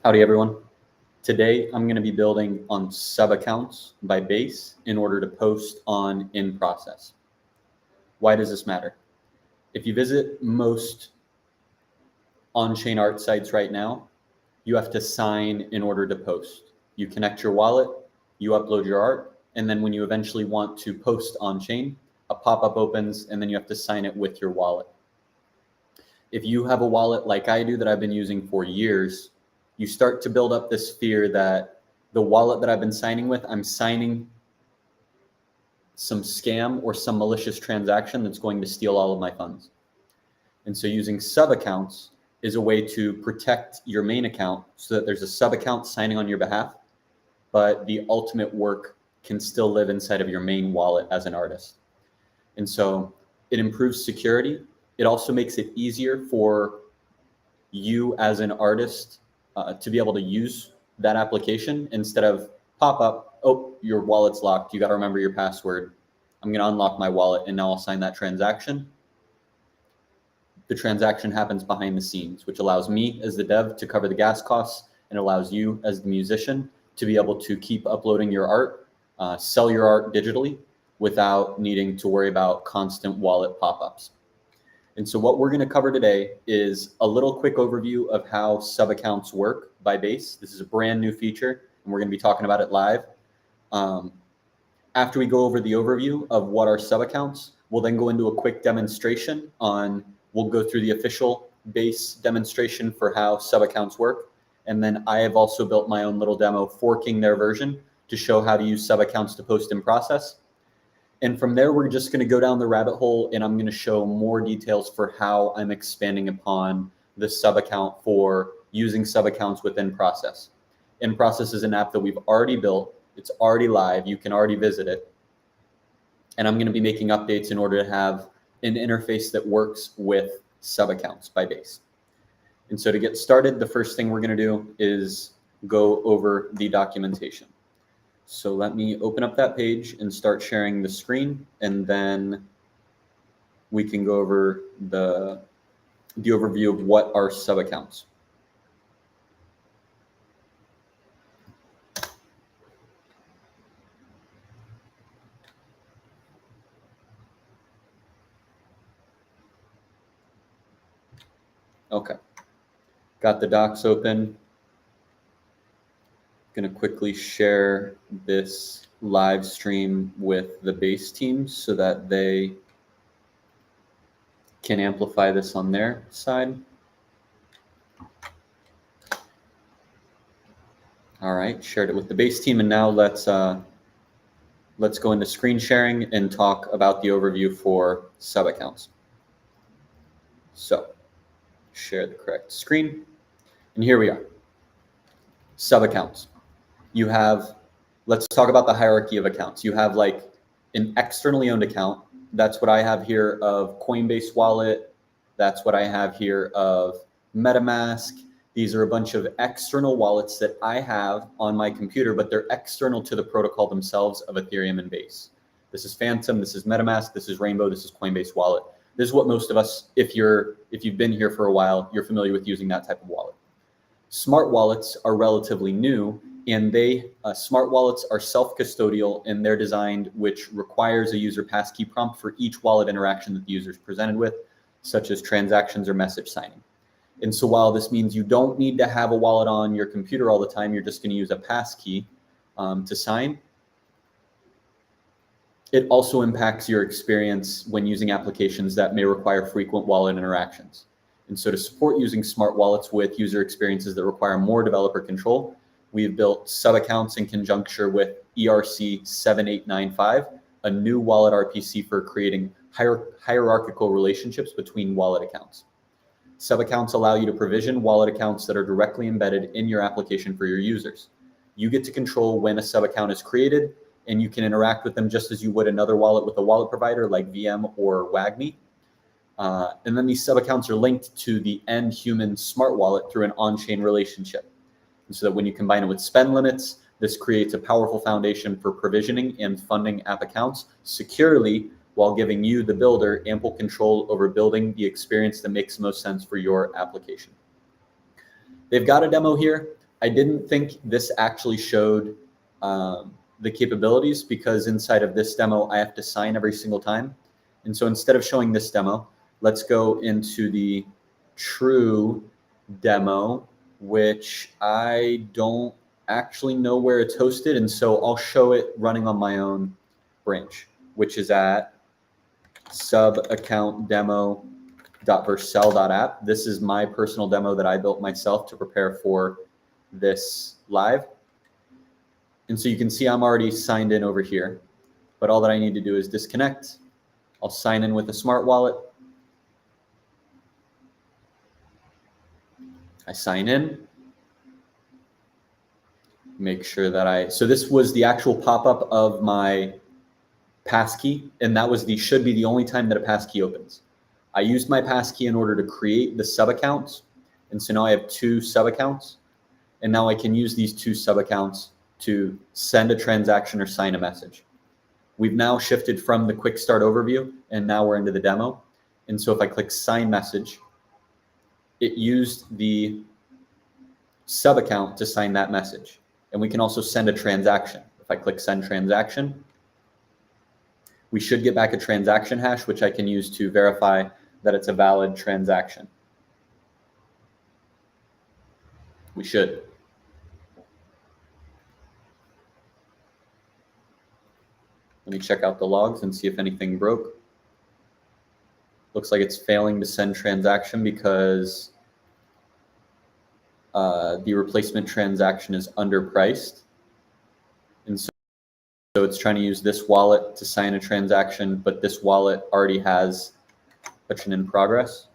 Howdy everyone. Today I'm going to be building on sub accounts by Base in order to post on in process. Why does this matter? If you visit most on-chain art sites right now, you have to sign in order to post. You connect your wallet, you upload your art, and then when you eventually want to post on-chain, a pop-up opens and then you have to sign it with your wallet. If you have a wallet like I do that I've been using for years, you start to build up this fear that the wallet that I've been signing with, I'm signing some scam or some malicious transaction that's going to steal all of my funds. And so using sub accounts is a way to protect your main account so that there's a sub account signing on your behalf, but the ultimate work can still live inside of your main wallet as an artist. And so it improves security. It also makes it easier for you as an artist to be able to use that application instead of pop up, oh, your wallet's locked. You got to remember your password. I'm going to unlock my wallet and now I'll sign that transaction. The transaction happens behind the scenes, which allows me as the dev to cover the gas costs and allows you as the musician to be able to keep uploading your art, sell your art digitally without needing to worry about constant wallet pop-ups. And so what we're going to cover today is a little quick overview of how sub accounts work by Base. This is a brand new feature and we're going to be talking about it live. After we go over the overview of what are sub accounts, we'll then go into a quick demonstration we'll go through the official Base demonstration for how sub accounts work. And then I have also built my own little demo forking their version to show how to use sub accounts to post in process. And from there, we're just going to go down the rabbit hole and I'm going to show more details for how I'm expanding upon the sub account for using sub accounts within Process. In Process is an app that we've already built. It's already live. You can already visit it. And I'm going to be making updates in order to have an interface that works with sub accounts by Base. And so to get started, the first thing we're going to do is go over the documentation. So let me open up that page and start sharing the screen, and then we can go over the overview of what are sub accounts. Okay, got the docs open. Going to quickly share this live stream with the Base team so that they can amplify this on their side. All right, shared it with the Base team, and now let's go into screen sharing and talk about the overview for sub accounts. So share the correct screen, and here we are. Sub accounts. You have, let's talk about the hierarchy of accounts. You have like an externally owned account. That's what I have here of Coinbase Wallet. That's what I have here of MetaMask. These are a bunch of external wallets that I have on my computer, but they're external to the protocol themselves of Ethereum and Base. This is Phantom, this is MetaMask, this is Rainbow, this is Coinbase Wallet. This is what most of us, if you've been here for a while, you're familiar with using that type of wallet. Smart wallets are relatively new, and smart wallets are self-custodial, and they're designed, which requires a user passkey prompt for each wallet interaction that the user is presented with, such as transactions or message signing. And so while this means you don't need to have a wallet on your computer all the time, you're just going to use a passkey to sign. It also impacts your experience when using applications that may require frequent wallet interactions. And so to support using smart wallets with user experiences that require more developer control, we've built sub accounts in conjunction with ERC 7895, a new wallet RPC for creating hierarchical relationships between wallet accounts. Sub accounts allow you to provision wallet accounts that are directly embedded in your application for your users. You get to control when a sub account is created, and you can interact with them just as you would another wallet with a wallet provider like VM or WAGMI. And then these sub accounts are linked to the end human smart wallet through an on-chain relationship. And so that when you combine it with spend limits, this creates a powerful foundation for provisioning and funding app accounts securely while giving you, the builder, ample control over building the experience that makes the most sense for your application. They've got a demo here. I didn't think this actually showed the capabilities, because inside of this demo, I have to sign every single time. And so instead of showing this demo, let's go into the true demo, which I don't actually know where it's hosted. And so I'll show it running on my own branch, which is at subaccountdemo.vercel.app. This is my personal demo that I built myself to prepare for this live. And so you can see I'm already signed in over here, but all that I need to do is disconnect. I'll sign in with a smart wallet. I sign in, make sure that so this was the actual pop-up of my passkey, and that was should be the only time that a passkey opens. I used my passkey in order to create the sub accounts. And so now I have 2 sub accounts, and now I can use these 2 sub accounts to send a transaction or sign a message. We've now shifted from the quick start overview, and now we're into the demo. And so if I click sign message, it used the sub account to sign that message. And we can also send a transaction. If I click send transaction, we should get back a transaction hash, which I can use to verify that it's a valid transaction. We should. Let me check out the logs and see if anything broke. Looks like it's failing to send transaction because the replacement transaction is underpriced. And so it's trying to use this wallet to sign a transaction, but this wallet already has such an in progress.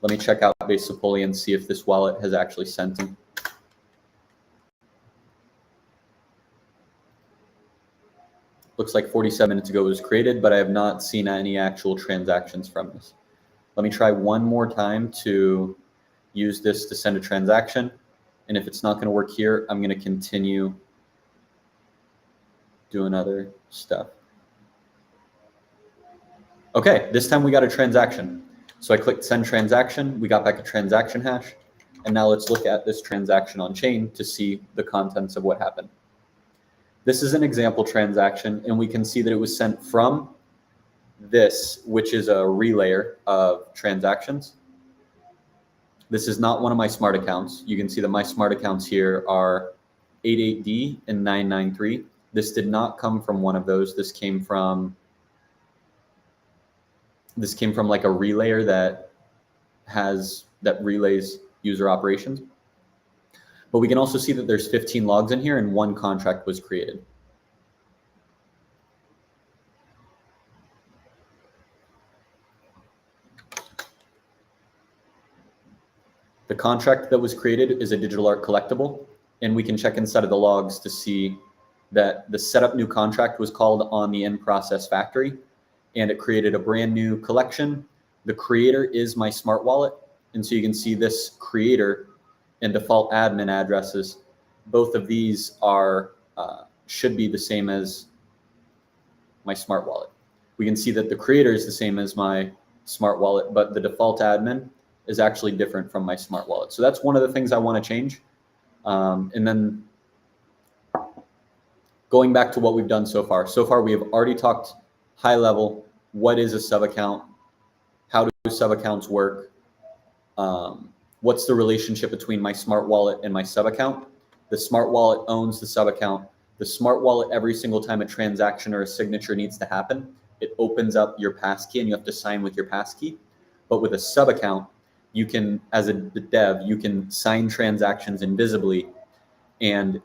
Let me check out Base Sepoli and see if this wallet has actually sent it. Looks like 47 minutes ago it was created, but I have not seen any actual transactions from this. Let me try one more time to use this to send a transaction. And if it's not going to work here, I'm going to continue doing other stuff. Okay, this time we got a transaction. So I clicked send transaction, we got back a transaction hash. And now let's look at this transaction on chain to see the contents of what happened. This is an example transaction, and we can see that it was sent from this, which is a relayer of transactions. This is not one of my smart accounts. You can see that my smart accounts here are 88D and 993. This did not come from one of those. This came from like a relayer that relays user operations. But we can also see that there's 15 logs in here and 1 contract was created. The contract that was created is a digital art collectible, and we can check inside of the logs to see that the setup new contract was called on the in-process factory, and it created a brand new collection. The creator is my smart wallet, and so you can see this creator and default admin addresses. Both of these are should be the same as my smart wallet. We can see that the creator is the same as my smart wallet, but the default admin is actually different from my smart wallet. So that's one of the things I want to change. And then going back to what we've done so far. So far, we have already talked high level. What is a sub account? How do sub accounts work? What's the relationship between my smart wallet and my sub account? The smart wallet owns the sub account. The smart wallet, every single time a transaction or a signature needs to happen, it opens up your passkey and you have to sign with your passkey. But with a sub account, you can, as a dev, you can sign transactions invisibly. And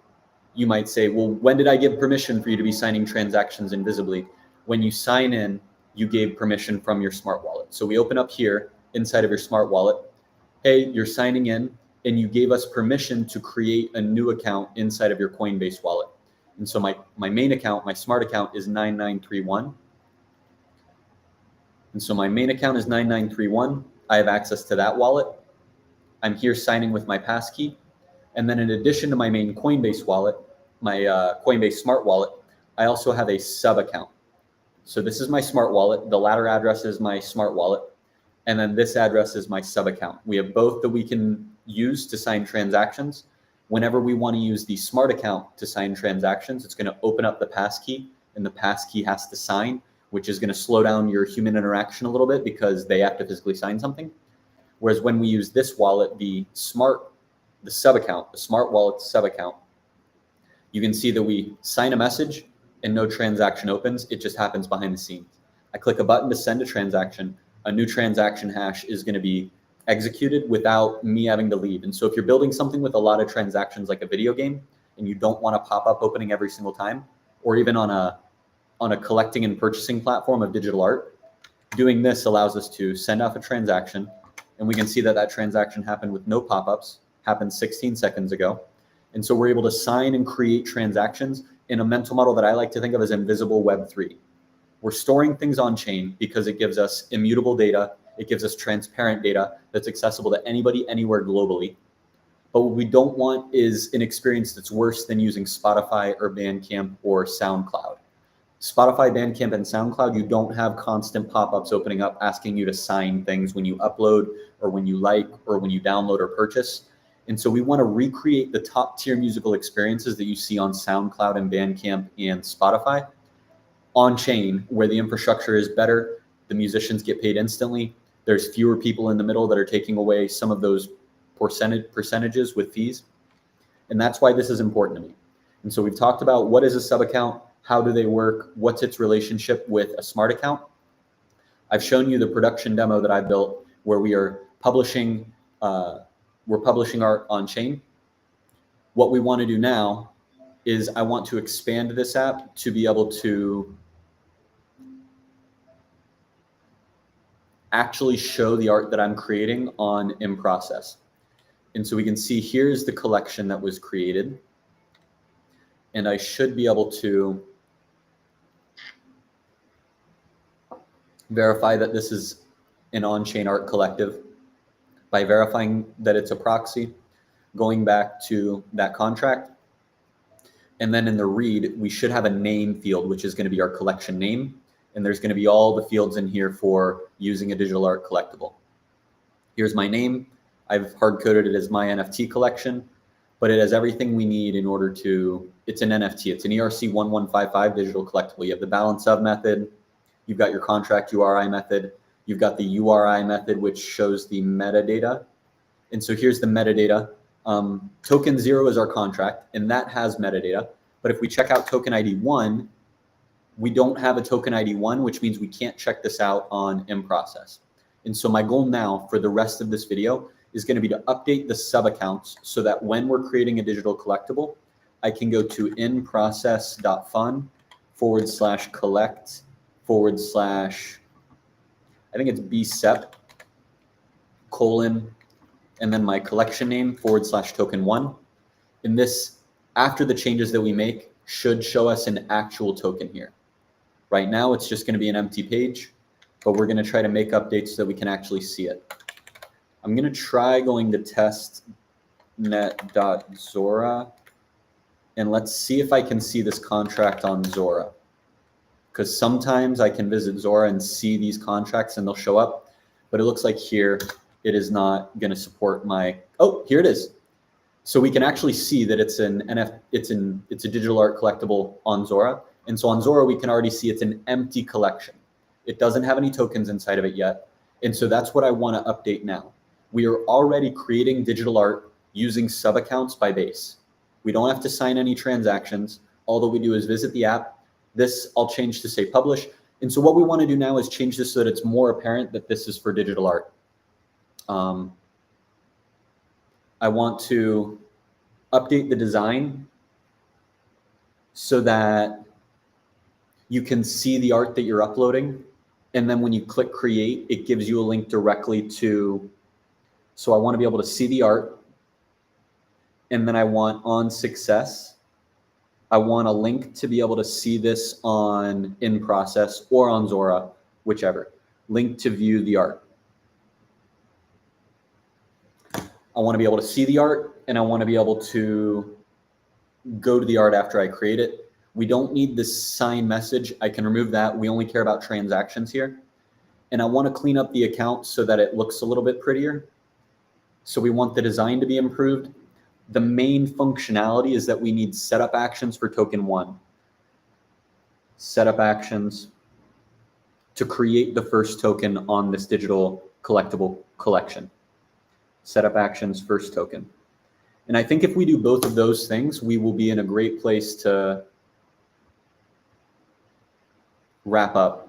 you might say, well, when did I give permission for you to be signing transactions invisibly? When you sign in, you gave permission from your smart wallet. So we open up here inside of your smart wallet. Hey, you're signing in and you gave us permission to create a new account inside of your Coinbase wallet. And so my main account, my smart account is 9931. And so my main account is 9931. I have access to that wallet. I'm here signing with my passkey. And then in addition to my main Coinbase wallet, my Coinbase smart wallet, I also have a sub account. So this is my smart wallet. The latter address is my smart wallet. And then this address is my sub account. We have both that we can use to sign transactions. Whenever we want to use the smart account to sign transactions, it's going to open up the passkey, and the passkey has to sign, which is going to slow down your human interaction a little bit because they have to physically sign something. Whereas when we use this wallet, the smart wallet sub account, you can see that we sign a message and no transaction opens. It just happens behind the scenes. I click a button to send a transaction. A new transaction hash is going to be executed without me having to leave. And so if you're building something with a lot of transactions like a video game and you don't want a pop-up opening every single time, or even on a collecting and purchasing platform of digital art, doing this allows us to send off a transaction, and we can see that that transaction happened with no pop-ups, happened 16 seconds ago. And so we're able to sign and create transactions in a mental model that I like to think of as invisible Web3. We're storing things on chain because it gives us immutable data. It gives us transparent data that's accessible to anybody, anywhere globally. But what we don't want is an experience that's worse than using Spotify or Bandcamp or SoundCloud. Spotify, Bandcamp, and SoundCloud, you don't have constant pop-ups opening up asking you to sign things when you upload or when you like or when you download or purchase. And so we want to recreate the top tier musical experiences that you see on SoundCloud and Bandcamp and Spotify on chain, where the infrastructure is better, the musicians get paid instantly, there's fewer people in the middle that are taking away some of those percentages with fees. And that's why this is important to me. And so we've talked about what is a sub account, how do they work, what's its relationship with a smart account. I've shown you the production demo that I built where we are publishing art on chain. What we want to do now is I want to expand this app to be able to actually show the art that I'm creating on in process. And so we can see here's the collection that was created. And I should be able to verify that this is an on-chain art collective by verifying that it's a proxy, going back to that contract. And then in the read, we should have a name field, which is going to be our collection name. And there's going to be all the fields in here for using a digital art collectible. Here's my name. I've hard-coded it as my NFT collection, but it has everything we need in order to, it's an NFT. It's an ERC1155 digital collectible. You have the balance of method. You've got your contract URI method. You've got the URI method, which shows the metadata. And so here's the metadata. Token 0 is our contract, and that has metadata. But if we check out token ID 1, we don't have a token ID 1, which means we can't check this out on in process. And so my goal now for the rest of this video is going to be to update the sub accounts so that when we're creating a digital collectible, I can go to inprocess.fun/collect/ I think it's bsep : and then my collection name /token1. And this, after the changes that we make, should show us an actual token here. Right now, it's just going to be an empty page, but we're going to try to make updates so that we can actually see it. I'm going to try going to testnet.zora, and let's see if I can see this contract on Zora. Because sometimes I can visit Zora and see these contracts and they'll show up, but it looks like here it is not going to support my, oh, here it is. So we can actually see that it's a digital art collectible on Zora. And so on Zora, we can already see it's an empty collection. It doesn't have any tokens inside of it yet. And so that's what I want to update now. We are already creating digital art using sub accounts by Base. We don't have to sign any transactions. All that we do is visit the app. This I'll change to say publish. And so what we want to do now is change this so that it's more apparent that this is for digital art. I want to update the design so that you can see the art that you're uploading. And then when you click create, it gives you a link directly to, so I want to be able to see the art. And then I want on success, I want a link to be able to see this on in process or on Zora, whichever. Link to view the art. I want to be able to see the art, and I want to be able to go to the art after I create it. We don't need this sign message. I can remove that. We only care about transactions here. And I want to clean up the account so that it looks a little bit prettier. So we want the design to be improved. the main functionality is that we need setup actions for token 1. Setup actions to create the first token on this digital collectible collection. Setup actions, first token. And I think if we do both of those things, we will be in a great place to wrap up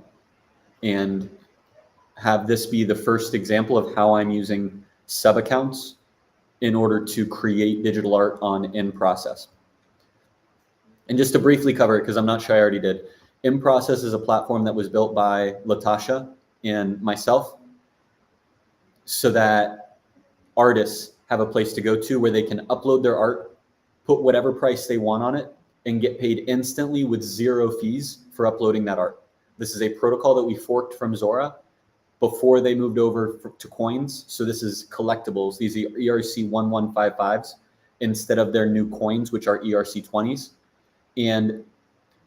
and have this be the first example of how I'm using sub accounts in order to create digital art on InProcess. And just to briefly cover it, because I'm not sure I already did, InProcess is a platform that was built by Latasha and myself so that artists have a place to go to where they can upload their art, put whatever price they want on it, and get paid instantly with 0 fees for uploading that art. This is a protocol that we forked from Zora before they moved over to coins. So this is collectibles. These are ERC 1155s instead of their new coins, which are ERC 20s. And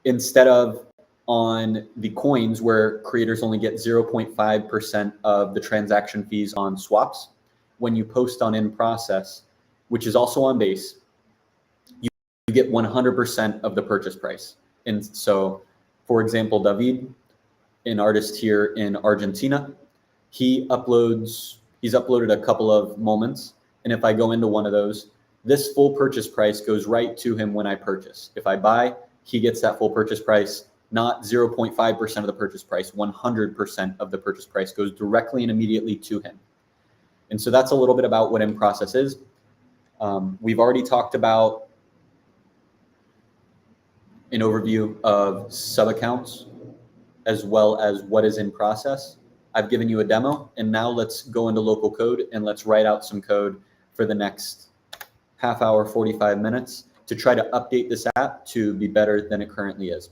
instead of on the coins where creators only get 0.5% of the transaction fees on swaps, when you post on InProcess, which is also on Base, you get 100% of the purchase price. And so, for example, David, an artist here in Argentina, he's uploaded a couple of moments. And if I go into one of those, this full purchase price goes right to him when I purchase. If I buy, he gets that full purchase price, not 0.5% of the purchase price, 100% of the purchase price goes directly and immediately to him. And so that's a little bit about what InProcess is. We've already talked about an overview of sub accounts as well as what is InProcess. I've given you a demo, and now let's go into local code and let's write out some code for the next half hour, 45 minutes to try to update this app to be better than it currently is.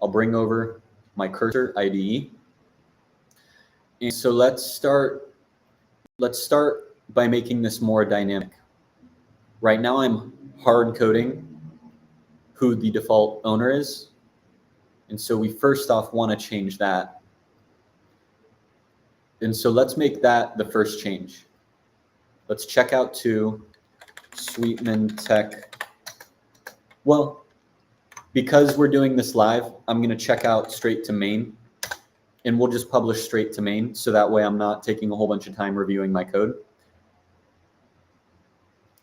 I'll bring over my cursor IDE. And so let's start by making this more dynamic. Right now I'm hard coding who the default owner is. And so we first off want to change that. And so let's make that the first change. Let's check out to Sweetman Tech. Well, because we're doing this live, I'm going to check out straight to main. And we'll just publish straight to main, so that way I'm not taking a whole bunch of time reviewing my code.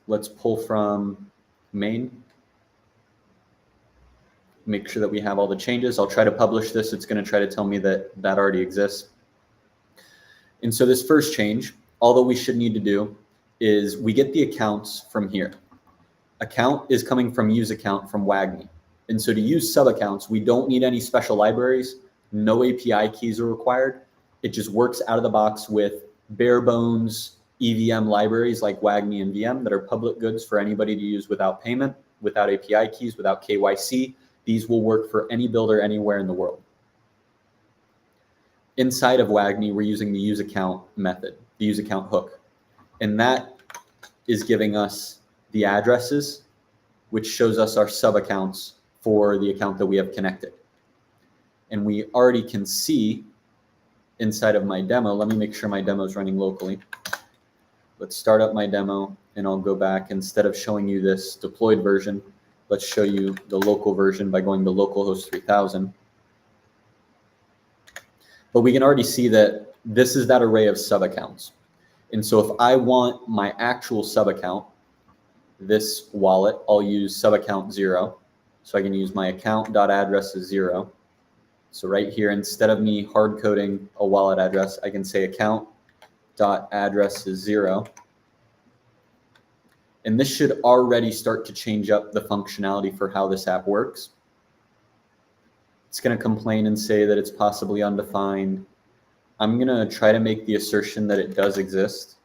Let's pull from main. Make sure that we have all the changes. I'll try to publish this. It's going to try to tell me that that already exists. And so this first change, all that we should need to do is we get the accounts from here. Account is coming from use account from WAGMI. And so to use sub accounts, we don't need any special libraries. No API keys are required. It just works out of the box with bare bones EVM libraries like WAGMI and VM that are public goods for anybody to use without payment, without API keys, without KYC. These will work for any builder anywhere in the world. Inside of WAGMI, we're using the use account method, the use account hook. And that is giving us the addresses, which shows us our sub accounts for the account that we have connected. And we already can see inside of my demo, let me make sure my demo is running locally. Let's start up my demo and I'll go back. Instead of showing you this deployed version, let's show you the local version by going to localhost 3000. But we can already see that this is that array of sub accounts. And so if I want my actual sub account, this wallet, I'll use sub account 0. So I can use my account.address is 0. So right here, instead of me hard coding a wallet address, I can say account.address is 0. And this should already start to change up the functionality for how this app works. It's going to complain and say that it's possibly undefined. I'm going to try to make the assertion that it does exist.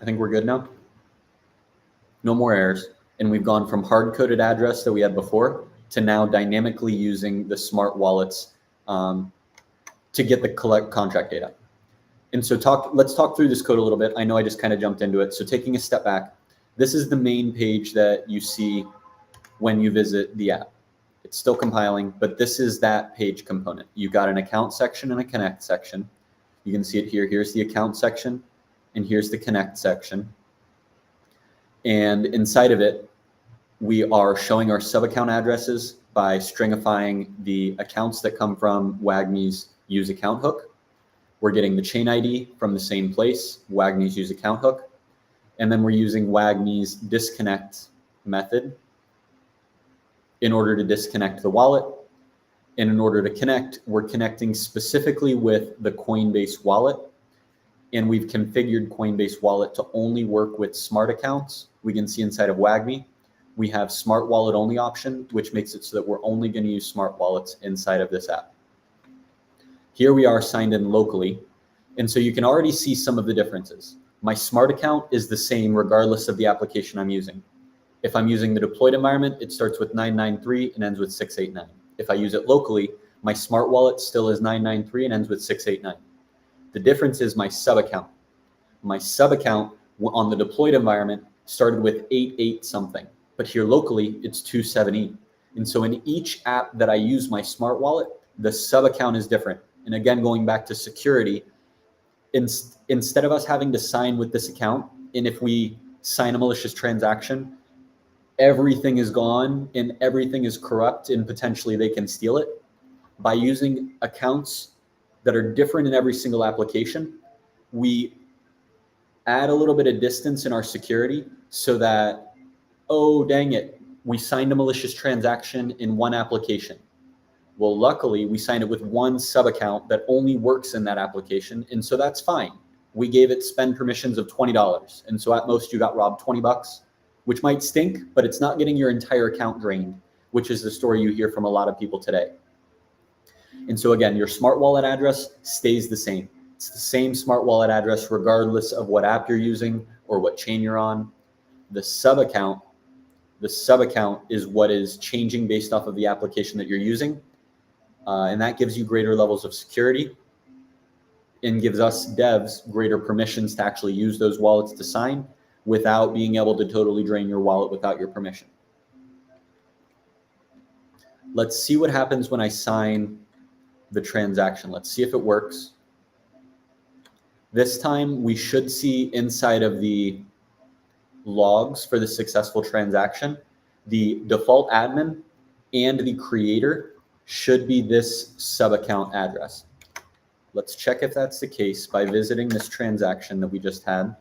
I think we're good now. No more errors. And we've gone from hard-coded address that we had before to now dynamically using the smart wallets to get the collect contract data. And so let's talk through this code a little bit. I know I just kind of jumped into it. So taking a step back, This is the main page that you see when you visit the app. It's still compiling, but this is that page component. You've got an account section and a connect section. You can see it here. Here's the account section, and here's the connect section. And inside of it, we are showing our sub-account addresses by stringifying the accounts that come from WAGMI's use account hook. We're getting the chain ID from the same place, WAGMI's use account hook. And then we're using WAGMI's disconnect method in order to disconnect the wallet. And in order to connect, we're connecting specifically with the Coinbase wallet. And we've configured Coinbase wallet to only work with smart accounts. We can see inside of WAGMI, we have smart wallet only option, which makes it so that we're only going to use smart wallets inside of this app. Here we are signed in locally. And so you can already see some of the differences. My smart account is the same regardless of the application I'm using. If I'm using the deployed environment, it starts with 993 and ends with 689. If I use it locally, my smart wallet still is 993 and ends with 689. The difference is my sub account. My sub account on the deployed environment started with 88 something, but here locally it's 278. And so in each app that I use my smart wallet, the sub account is different. And again, going back to security, instead of us having to sign with this account, and if we sign a malicious transaction, everything is gone and everything is corrupt and potentially they can steal it. By using accounts that are different in every single application, we add a little bit of distance in our security so that, oh, dang it, we signed a malicious transaction in one application. Well, luckily, we signed it with one sub account that only works in that application. And so that's fine. We gave it spend permissions of $20. And so at most you got robbed $20, which might stink, but it's not getting your entire account drained, which is the story you hear from a lot of people today. And so again, your smart wallet address stays the same. It's the same smart wallet address regardless of what app you're using or what chain you're on. The sub account is what is changing based off of the application that you're using. And that gives you greater levels of security and gives us devs greater permissions to actually use those wallets to sign without being able to totally drain your wallet without your permission. Let's see what happens when I sign the transaction. Let's see if it works. This time we should see inside of the logs for the successful transaction, the default admin and the creator should be this sub account address. Let's check if that's the case by visiting this transaction that we just had.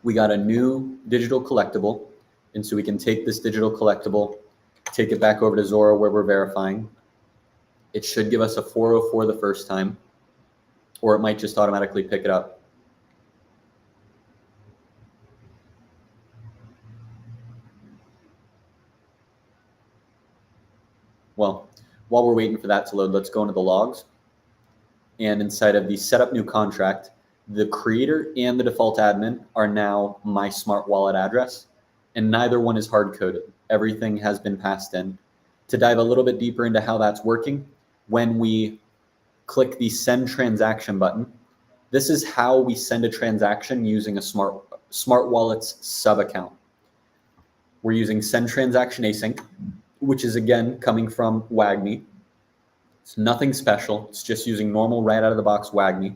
We got a new digital collectible. And so we can take this digital collectible, take it back over to Zora where we're verifying. It should give us a 404 the first time, or it might just automatically pick it up. Well, while we're waiting for that to load, let's go into the logs. And inside of the setup new contract, the creator and the default admin are now my smart wallet address, and neither one is hard coded. Everything has been passed in. To dive a little bit deeper into how that's working, when we click the send transaction button, this is how we send a transaction using a smart wallet's sub account. We're using send transaction async, which is again coming from WAGMI. It's nothing special. It's just using normal right out of the box WAGMI.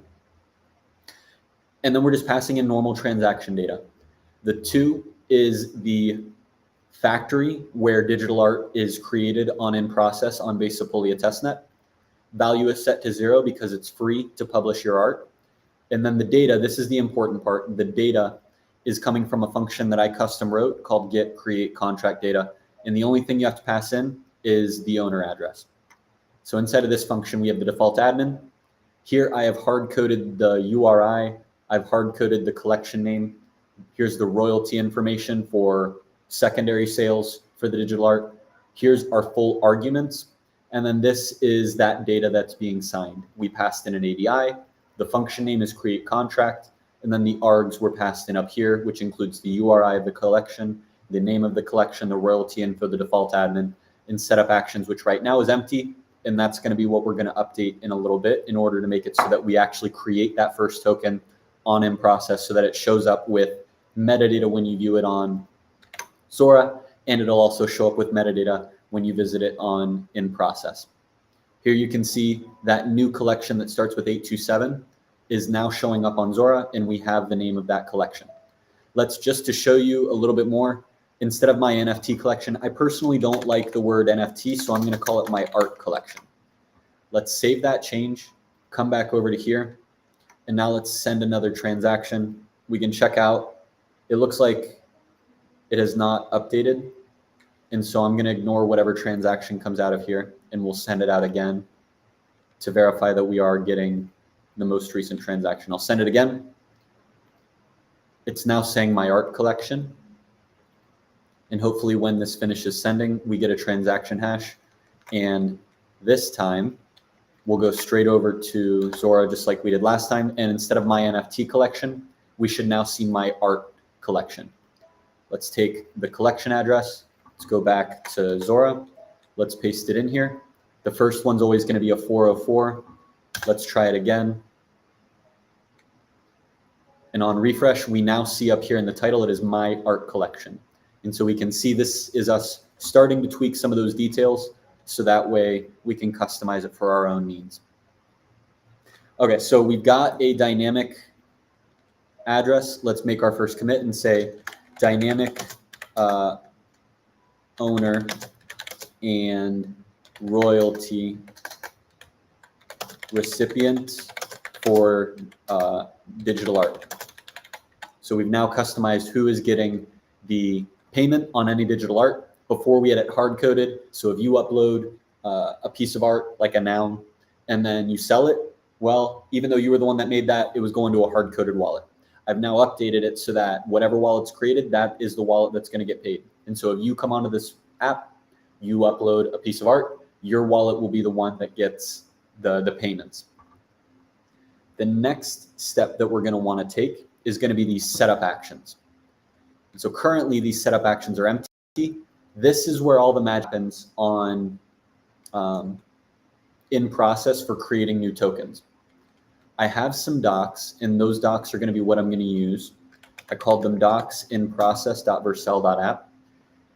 And then we're just passing in normal transaction data. The 2 is the factory where digital art is created on in process on base Sepolia testnet. Value is set to 0 because it's free to publish your art. And then the data, this is the important part. The data is coming from a function that I custom wrote called get create contract data. And the only thing you have to pass in is the owner address. So inside of this function, we have the default admin. Here I have hard coded the URI. I've hard coded the collection name. Here's the royalty information for secondary sales for the digital art. Here's our full arguments. And then this is that data that's being signed. We passed in an ADI. The function name is create contract. And then the args were passed in up here, which includes the URI of the collection, the name of the collection, the royalty info, the default admin, and setup actions, which right now is empty. And that's going to be what we're going to update in a little bit in order to make it so that we actually create that first token on in process so that it shows up with metadata when you view it on Zora, and it'll also show up with metadata when you visit it on in process. Here you can see that new collection that starts with 827 is now showing up on Zora, and we have the name of that collection. Let's just to show you a little bit more, instead of my NFT collection, I personally don't like the word NFT, so I'm going to call it my art collection. Let's save that change, come back over to here, and now let's send another transaction. We can check out. It looks like it has not updated, and so I'm going to ignore whatever transaction comes out of here, and we'll send it out again to verify that we are getting the most recent transaction. I'll send it again. It's now saying my art collection. And hopefully when this finishes sending, we get a transaction hash. And this time we'll go straight over to Zora just like we did last time. And instead of my NFT collection, we should now see my art collection. Let's take the collection address. Let's go back to Zora. Let's paste it in here. The first one's always going to be a 404. Let's try it again. And on refresh, we now see up here in the title, it is my art collection. And so we can see this is us starting to tweak some of those details so that way we can customize it for our own needs. Okay, so we've got a dynamic address. Let's make our first commit and say dynamic owner and royalty recipient for digital art. So we've now customized who is getting the payment on any digital art. Before we had it hard-coded. So if you upload a piece of art like a noun and then you sell it, well, even though you were the one that made that, it was going to a hard-coded wallet. I've now updated it so that whatever wallet's created, that is the wallet that's going to get paid. And so if you come onto this app, you upload a piece of art, your wallet will be the one that gets the payments. The next step that we're going to want to take is going to be these setup actions. And so currently these setup actions are empty. This is where all the magic happens on in process for creating new tokens. I have some docs, and those docs are going to be what I'm going to use. I called them docs in process.vercel.app.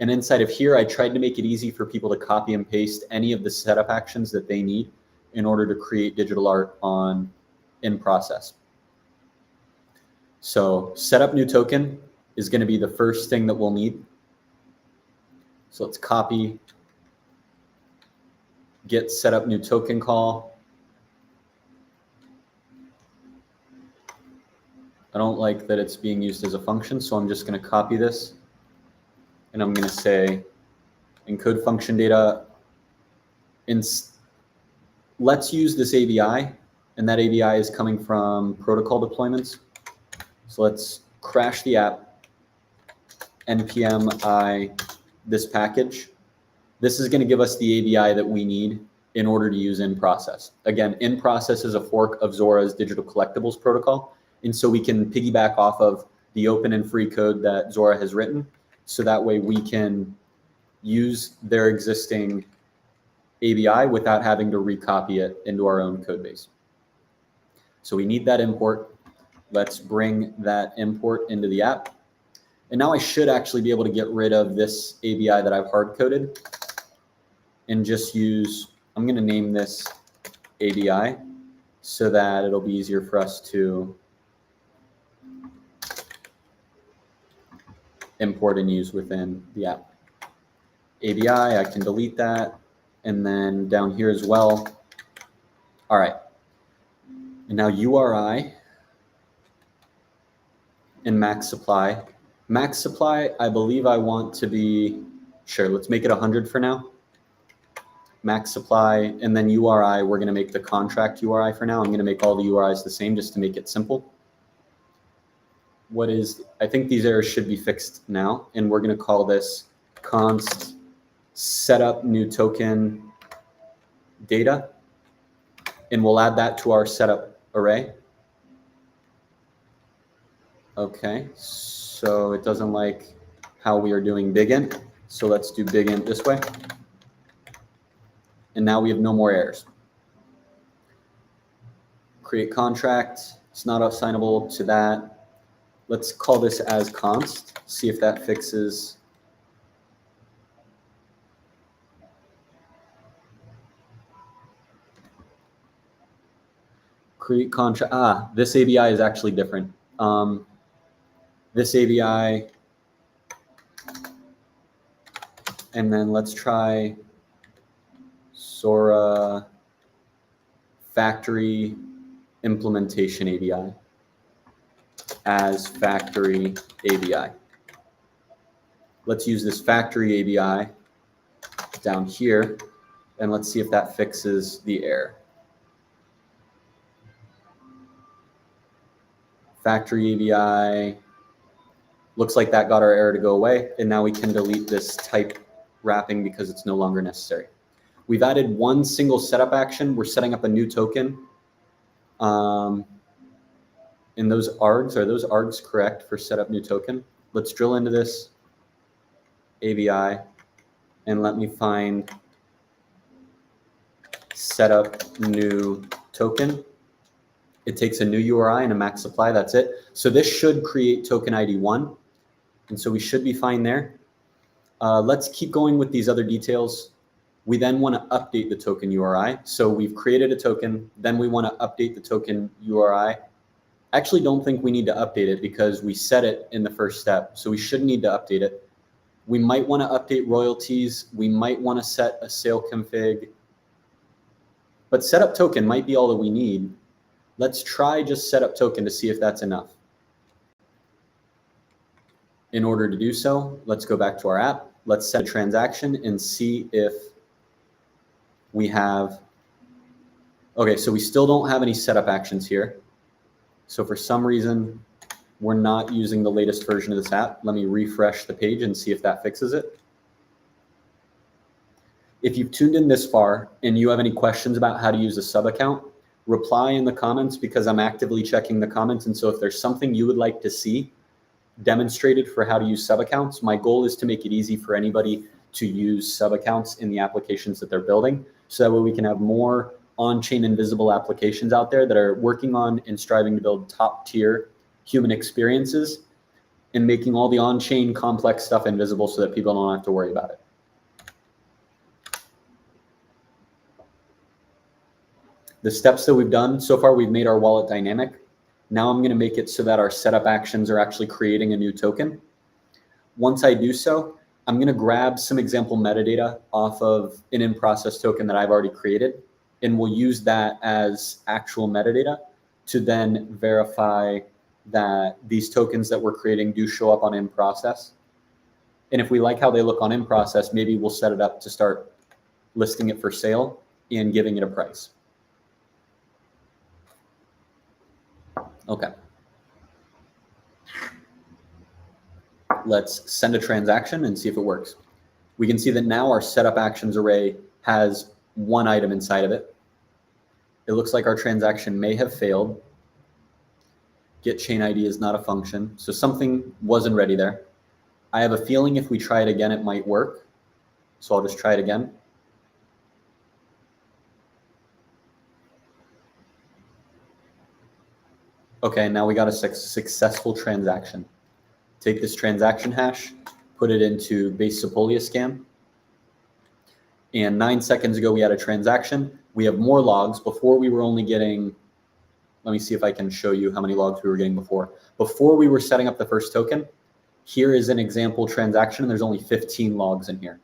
And inside of here, I tried to make it easy for people to copy and paste any of the setup actions that they need in order to create digital art on in process. So set up new token is going to be the first thing that we'll need. So let's copy, get set up new token call. I don't like that it's being used as a function, so I'm just going to copy this and I'm going to say encode function data. Let's use this ABI, and that ABI is coming from protocol deployments. So let's crash the app, npm I this package. This is going to give us the ABI that we need in order to use in process. Again, in process is a fork of Zora's digital collectibles protocol. And so we can piggyback off of the open and free code that Zora has written. So that way we can use their existing ABI without having to recopy it into our own code base. So we need that import. Let's bring that import into the app. And now I should actually be able to get rid of this ABI that I've hard coded and just use, I'm going to name this ABI so that it'll be easier for us to import and use within the app. ABI, I can delete that. And then down here as well. All right. And now URI and max supply. Max supply, I believe I want to be, sure, let's make it 100 for now. Max supply, and then URI, we're going to make the contract URI for now. I'm going to make all the URIs the same just to make it simple. I think these errors should be fixed now, and we're going to call this const setup new token data, and we'll add that to our setup array. Okay, so it doesn't like how we are doing big int, so let's do big int this way. and now we have no more errors. Create contract, it's not assignable to that. Let's call this as const, see if that fixes. Create contract, this ABI is actually different. This ABI, and then let's try Sora factory implementation ABI as factory ABI. Let's use this factory ABI down here, and let's see if that fixes the error. Factory ABI, looks like that got our error to go away, and now we can delete this type wrapping because it's no longer necessary. We've added one single setup action. We're setting up a new token. And those args, are those args correct for setup new token? Let's drill into this ABI and let me find setup new token. It takes a new URI and a max supply, that's it. So this should create token ID 1. And so we should be fine there. Let's keep going with these other details. We then want to update the token URI. So we've created a token, then we want to update the token URI. I actually don't think we need to update it because we set it in the first step. So we shouldn't need to update it. We might want to update royalties. We might want to set a sale config. But setup token might be all that we need. Let's try just setup token to see if that's enough. In order to do so, let's go back to our app. Let's set a transaction and see if we have, okay, so we still don't have any setup actions here. So for some reason, we're not using the latest version of this app. Let me refresh the page and see if that fixes it. If you've tuned in this far and you have any questions about how to use a sub account, reply in the comments because I'm actively checking the comments. And so if there's something you would like to see demonstrated for how to use sub accounts, my goal is to make it easy for anybody to use sub accounts in the applications that they're building. So that way we can have more on-chain invisible applications out there that are working on and striving to build top tier human experiences and making all the on-chain complex stuff invisible so that people don't have to worry about it. The steps that we've done so far, we've made our wallet dynamic. Now I'm going to make it so that our setup actions are actually creating a new token. Once I do so, I'm going to grab some example metadata off of an in-process token that I've already created, and we'll use that as actual metadata to then verify that these tokens that we're creating do show up on in-process. And if we like how they look on in-process, maybe we'll set it up to start listing it for sale and giving it a price. Okay. Let's send a transaction and see if it works. We can see that now our setup actions array has one item inside of it. It looks like our transaction may have failed. Get chain ID is not a function. So something wasn't ready there. I have a feeling if we try it again, it might work. So I'll just try it again. Okay, now we got a successful transaction. Take this transaction hash, put it into base Sepolia scan. And 9 seconds ago, we had a transaction. We have more logs. Before we were only getting, let me see if I can show you how many logs we were getting before. Before we were setting up the first token, here is an example transaction. There's only 15 logs in here.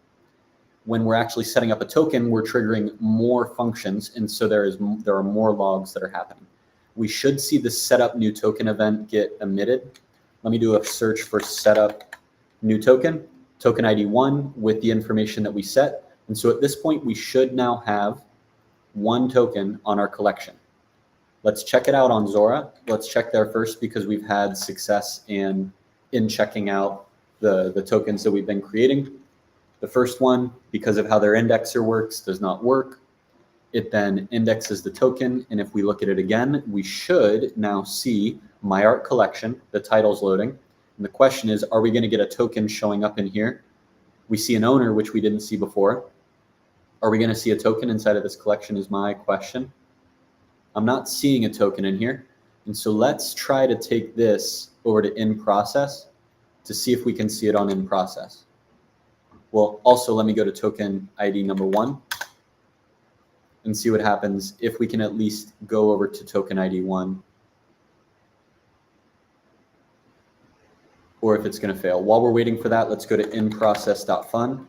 When we're actually setting up a token, we're triggering more functions. And so there are more logs that are happening. We should see the setup new token event get emitted. Let me do a search for setup new token, token ID 1 with the information that we set. And so at this point, we should now have one token on our collection. Let's check it out on Zora. Let's check there first because we've had success in checking out the tokens that we've been creating. The first one, because of how their indexer works, does not work. It then indexes the token. And if we look at it again, we should now see my art collection, the title's loading. And the question is, are we going to get a token showing up in here? We see an owner, which we didn't see before. Are we going to see a token inside of this collection is my question. I'm not seeing a token in here. And so let's try to take this over to in process to see if we can see it on in process. Well, also let me go to token ID number 1 and see what happens if we can at least go over to token ID 1, or if it's going to fail. While we're waiting for that, let's go to inprocess.fun.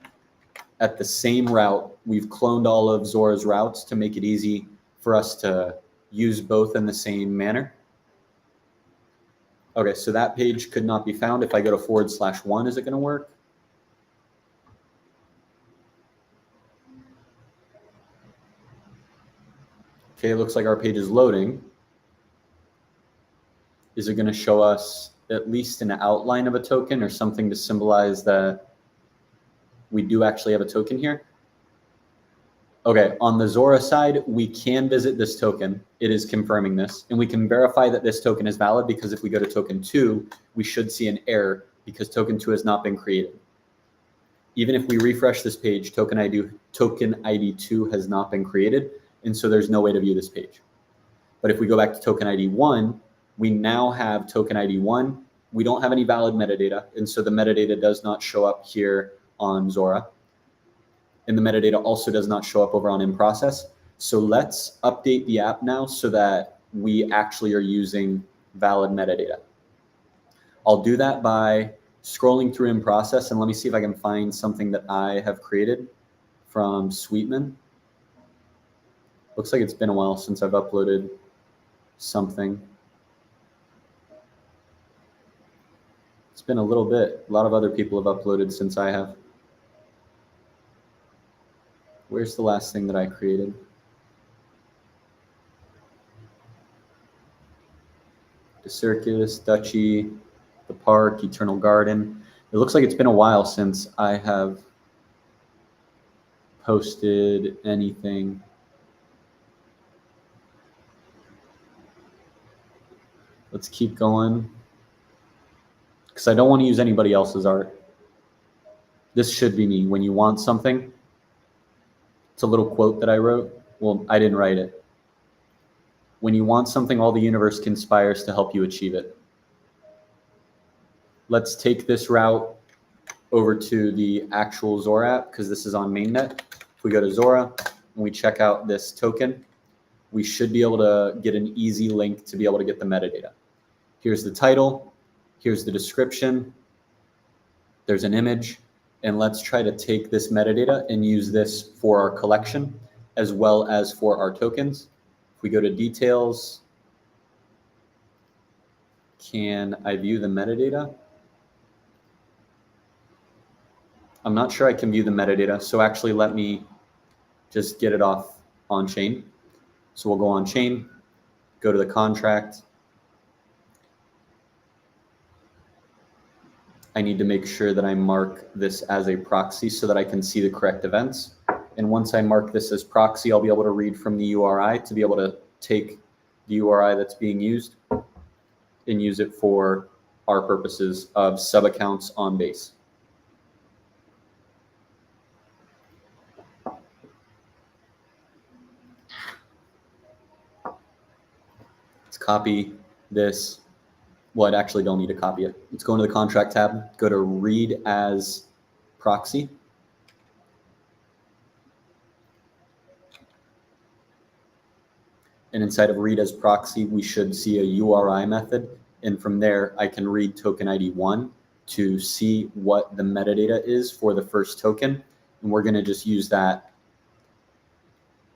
At the same route, we've cloned all of Zora's routes to make it easy for us to use both in the same manner. Okay, so that page could not be found. If I go to /1, is it going to work? Okay, it looks like our page is loading. Is it going to show us at least an outline of a token or something to symbolize that we do actually have a token here? Okay, on the Zora side, we can visit this token. It is confirming this, and we can verify that this token is valid because if we go to token 2, we should see an error because token 2 has not been created. Even if we refresh this page, token ID 2 has not been created, and so there's no way to view this page. But if we go back to token ID 1, we now have token ID 1. We don't have any valid metadata, and so the metadata does not show up here on Zora. And the metadata also does not show up over on in process. So let's update the app now so that we actually are using valid metadata. I'll do that by scrolling through in process, and let me see if I can find something that I have created from Sweetman. Looks like it's been a while since I've uploaded something. It's been a little bit. A lot of other people have uploaded since I have. Where's the last thing that I created? The Circus, Duchy, the Park, Eternal Garden. It looks like it's been a while since I have posted anything. Let's keep going because I don't want to use anybody else's art. This should be me. When you want something, it's a little quote that I wrote. Well, I didn't write it. When you want something, all the universe conspires to help you achieve it. Let's take this route over to the actual Zora app because this is on mainnet. If we go to Zora and we check out this token, we should be able to get an easy link to be able to get the metadata. Here's the title. Here's the description. There's an image. And let's try to take this metadata and use this for our collection as well as for our tokens. If we go to details, can I view the metadata? I'm not sure I can view the metadata. So actually let me just get it off on chain. So we'll go on chain, go to the contract. I need to make sure that I mark this as a proxy so that I can see the correct events. And once I mark this as proxy, I'll be able to read from the URI to be able to take the URI that's being used and use it for our purposes of sub-accounts on Base. Let's copy this. Well, I actually don't need to copy it. Let's go into the contract tab, go to read as proxy. And inside of read as proxy, we should see a URI method. And from there, I can read token ID 1 to see what the metadata is for the first token. And we're going to just use that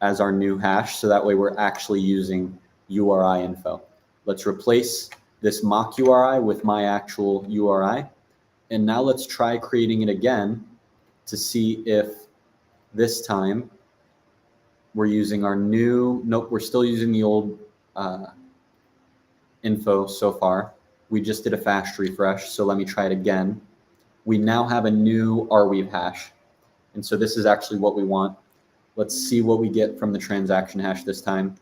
as our new hash. So that way we're actually using URI info. Let's replace this mock URI with my actual URI. And now let's try creating it again to see if this time we're using our new, nope, we're still using the old info so far. We just did a fast refresh, so let me try it again. We now have a new Arweave hash. And so this is actually what we want. Let's see what we get from the transaction hash this time.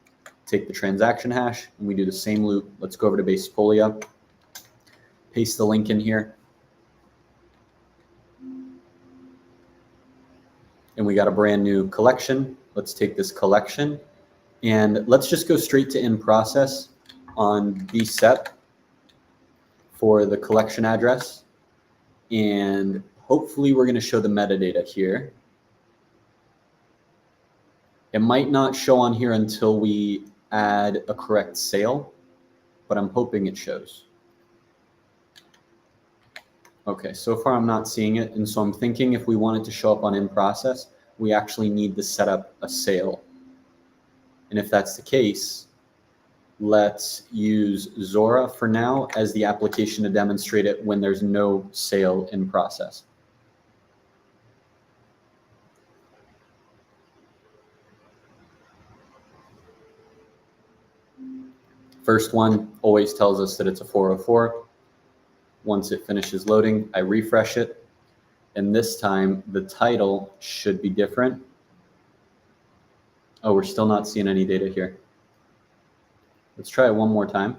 Take the transaction hash and we do the same loop. Let's go over to Basepolia, paste the link in here. and we got a brand new collection. Let's take this collection and let's just go straight to in process on bsep for the collection address. And hopefully we're going to show the metadata here. It might not show on here until we add a correct sale, but I'm hoping it shows. Okay, so far I'm not seeing it. And so I'm thinking if we want it to show up on in process, we actually need to set up a sale. And if that's the case, let's use Zora for now as the application to demonstrate it when there's no sale in process. First one always tells us that it's a 404. Once it finishes loading, I refresh it. And this time the title should be different. Oh, we're still not seeing any data here. Let's try it one more time.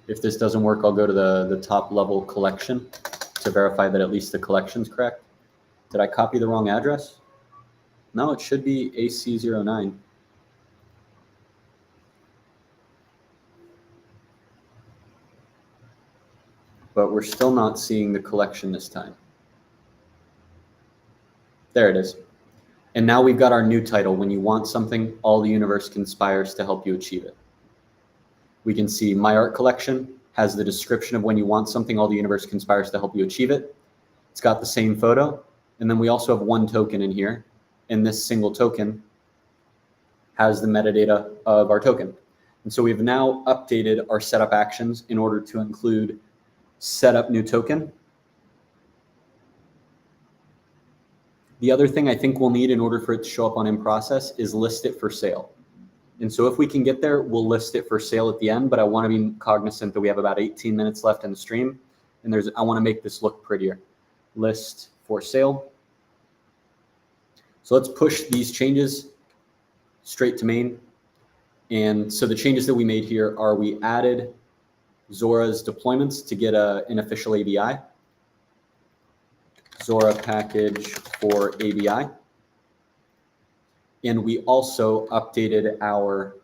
If this doesn't work, I'll go to the top level collection to verify that at least the collection's correct. Did I copy the wrong address? No, it should be AC09. But we're still not seeing the collection this time. There it is. And now we've got our new title. When you want something, all the universe conspires to help you achieve it. We can see my art collection has the description of when you want something, all the universe conspires to help you achieve it. It's got the same photo. And then we also have one token in here. And this single token has the metadata of our token. And so we've now updated our setup actions in order to include setup new token. The other thing I think we'll need in order for it to show up on in process is list it for sale. And so if we can get there, we'll list it for sale at the end, but I want to be cognizant that we have about 18 minutes left in the stream. And I want to make this look prettier. List for sale. So let's push these changes straight to main. And so the changes that we made here are we added Zora's deployments to get an official ABI. Zora package for ABI. And we also updated our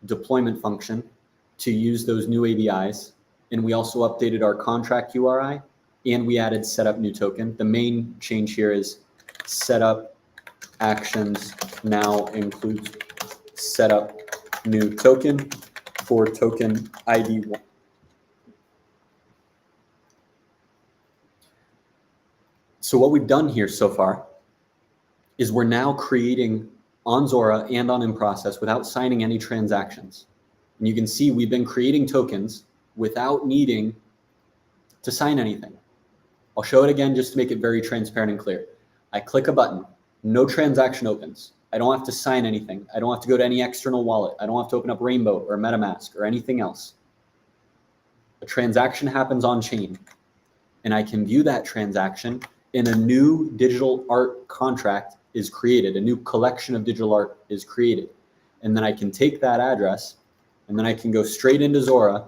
deployment function to use those new ABIs. And we also updated our contract URI and we added setup new token. The main change here is setup actions now includes setup new token for token ID 1. So what we've done here so far is we're now creating on Zora and on in process without signing any transactions. And you can see we've been creating tokens without needing to sign anything. I'll show it again just to make it very transparent and clear. I click a button, no transaction opens. I don't have to sign anything. I don't have to go to any external wallet. I don't have to open up Rainbow or MetaMask or anything else. A transaction happens on chain and I can view that transaction and a new digital art contract is created. A new collection of digital art is created. And then I can take that address and then I can go straight into Zora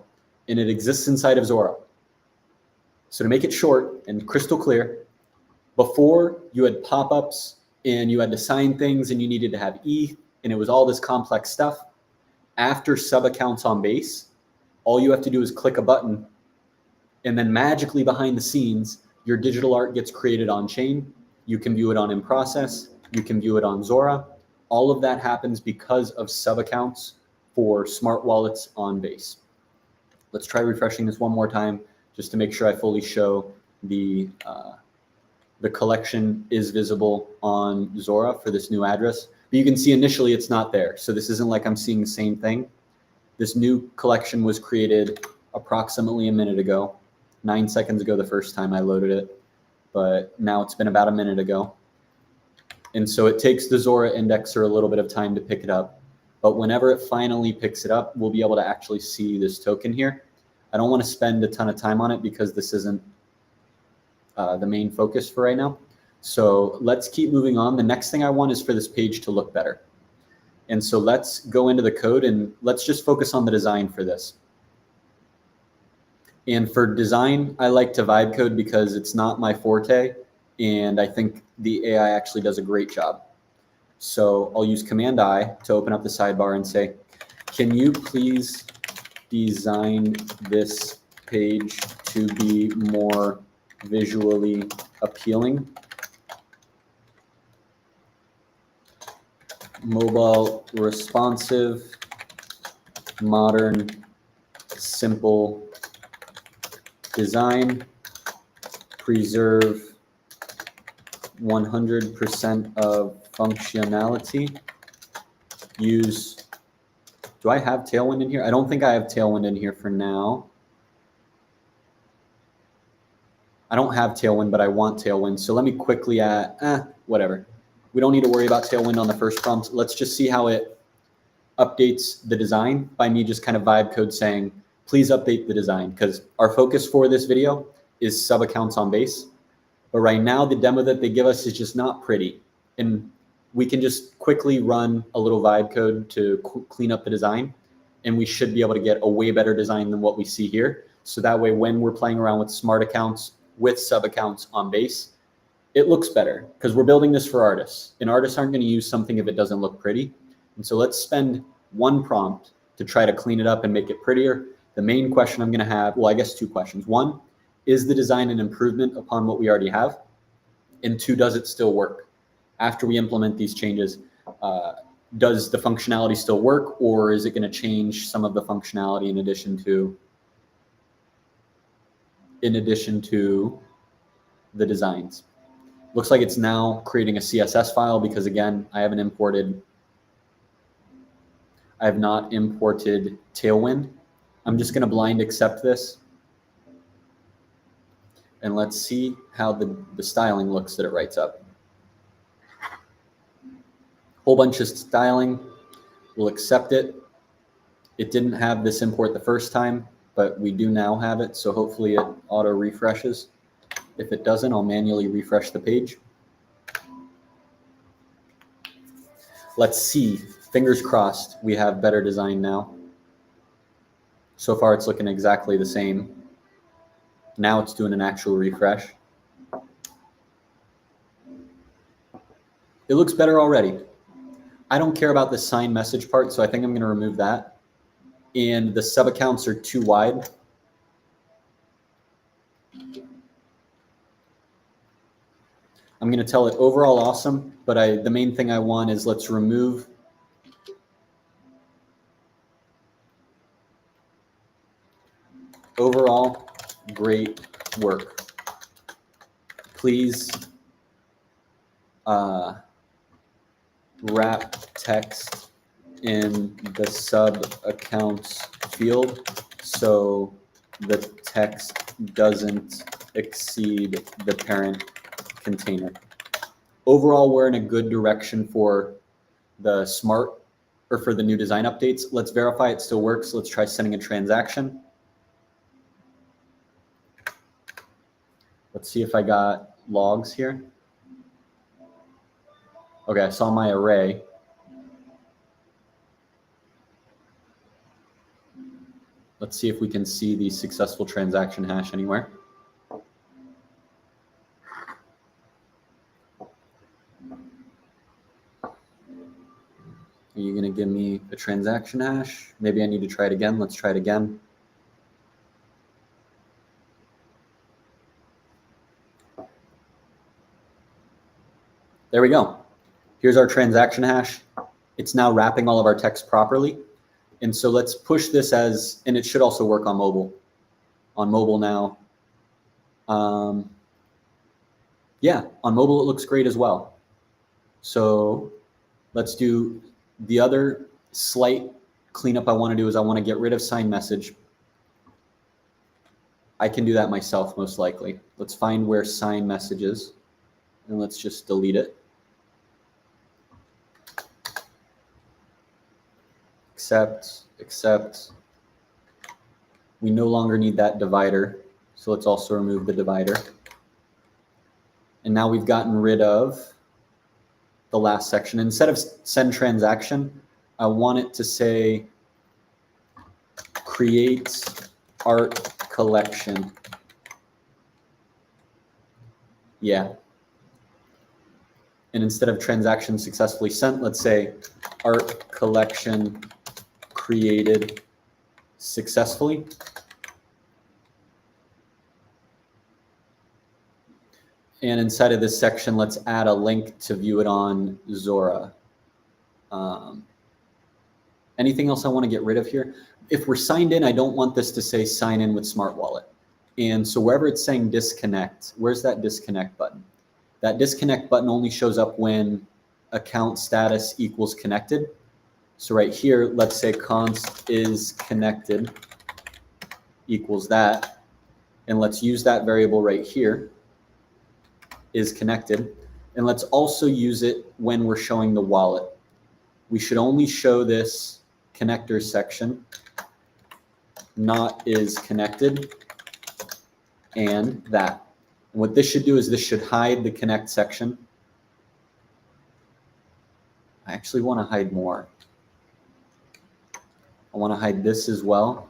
and it exists inside of Zora. So to make it short and crystal clear, before you had pop-ups and you had to sign things and you needed to have ETH and it was all this complex stuff. After sub accounts on Base, all you have to do is click a button and then magically behind the scenes, your digital art gets created on chain. You can view it on in process. You can view it on Zora. All of that happens because of sub accounts for smart wallets on Base. Let's try refreshing this one more time just to make sure I fully show the collection is visible on Zora for this new address. But you can see initially it's not there. So this isn't like I'm seeing the same thing. This new collection was created approximately a minute ago, 9 seconds ago the first time I loaded it, but now it's been about a minute ago. And so it takes the Zora indexer a little bit of time to pick it up. But whenever it finally picks it up, we'll be able to actually see this token here. I don't want to spend a ton of time on it because this isn't the main focus for right now. So let's keep moving on. The next thing I want is for this page to look better. And so let's go into the code and let's just focus on the design for this. And for design, I like to vibe code because it's not my forte, and I think the AI actually does a great job. So I'll use Command I to open up the sidebar and say, can you please design this page to be more visually appealing? Mobile, responsive, modern, simple design, preserve 100% of functionality, use, do I have Tailwind in here? I don't think I have Tailwind in here for now. I don't have Tailwind, but I want Tailwind. So let me quickly add, whatever. We don't need to worry about Tailwind on the first prompt. Let's just see how it updates the design by me just kind of vibe code saying, please update the design, because our focus for this video is sub accounts on base. But right now, the demo that they give us is just not pretty. And we can just quickly run a little vibe code to clean up the design. And we should be able to get a way better design than what we see here. So that way, when we're playing around with smart accounts, with sub accounts on base, it looks better, because we're building this for artists. And artists aren't going to use something if it doesn't look pretty. And so let's spend one prompt to try to clean it up and make it prettier. The main question I'm going to have, well, I guess two questions. One, is the design an improvement upon what we already have? And two, does it still work? After we implement these changes, does the functionality still work, or is it going to change some of the functionality in addition to the designs? Looks like it's now creating a CSS file because, again, I have not imported Tailwind. I'm just going to blind accept this. And let's see how the styling looks that it writes up. Whole bunch of styling. We'll accept it. It didn't have this import the first time, but we do now have it. So hopefully it auto refreshes. If it doesn't, I'll manually refresh the page. Let's see. Fingers crossed we have better design now. So far it's looking exactly the same. Now it's doing an actual refresh. It looks better already. I don't care about the sign message part, so I think I'm going to remove that. And the sub accounts are too wide. I'm going to tell it overall awesome, but the main thing I want is let's remove overall great work. Please wrap text in the sub accounts field so the text doesn't exceed the parent container. Overall, we're in a good direction for the smart, or for the new design updates. Let's verify it still works. Let's try sending a transaction. Let's see if I got logs here. Okay, I saw my array. Let's see if we can see the successful transaction hash anywhere. Are you going to give me a transaction hash? Maybe I need to try it again. Let's try it again. There we go. Here's our transaction hash. It's now wrapping all of our text properly. And so let's push this as, and it should also work on mobile. On mobile now. Yeah, on mobile it looks great as well. So let's do the other slight cleanup I want to do is I want to get rid of sign message. I can do that myself most likely. Let's find where sign message is and let's just delete it. Accept. We no longer need that divider. So let's also remove the divider. And now we've gotten rid of the last section. Instead of send transaction, I want it to say create art collection. Yeah. And instead of transaction successfully sent, let's say art collection created successfully. And inside of this section, let's add a link to view it on Zora. Anything else I want to get rid of here? If we're signed in, I don't want this to say sign in with Smart Wallet. And so wherever it's saying disconnect, where's that disconnect button? That disconnect button only shows up when account status equals connected. So right here, let's say const is connected equals that. And let's use that variable right here, is connected. And let's also use it when we're showing the wallet. We should only show this connector section, not is connected, and that. And what this should do is this should hide the connect section. I actually want to hide more. I want to hide this as well.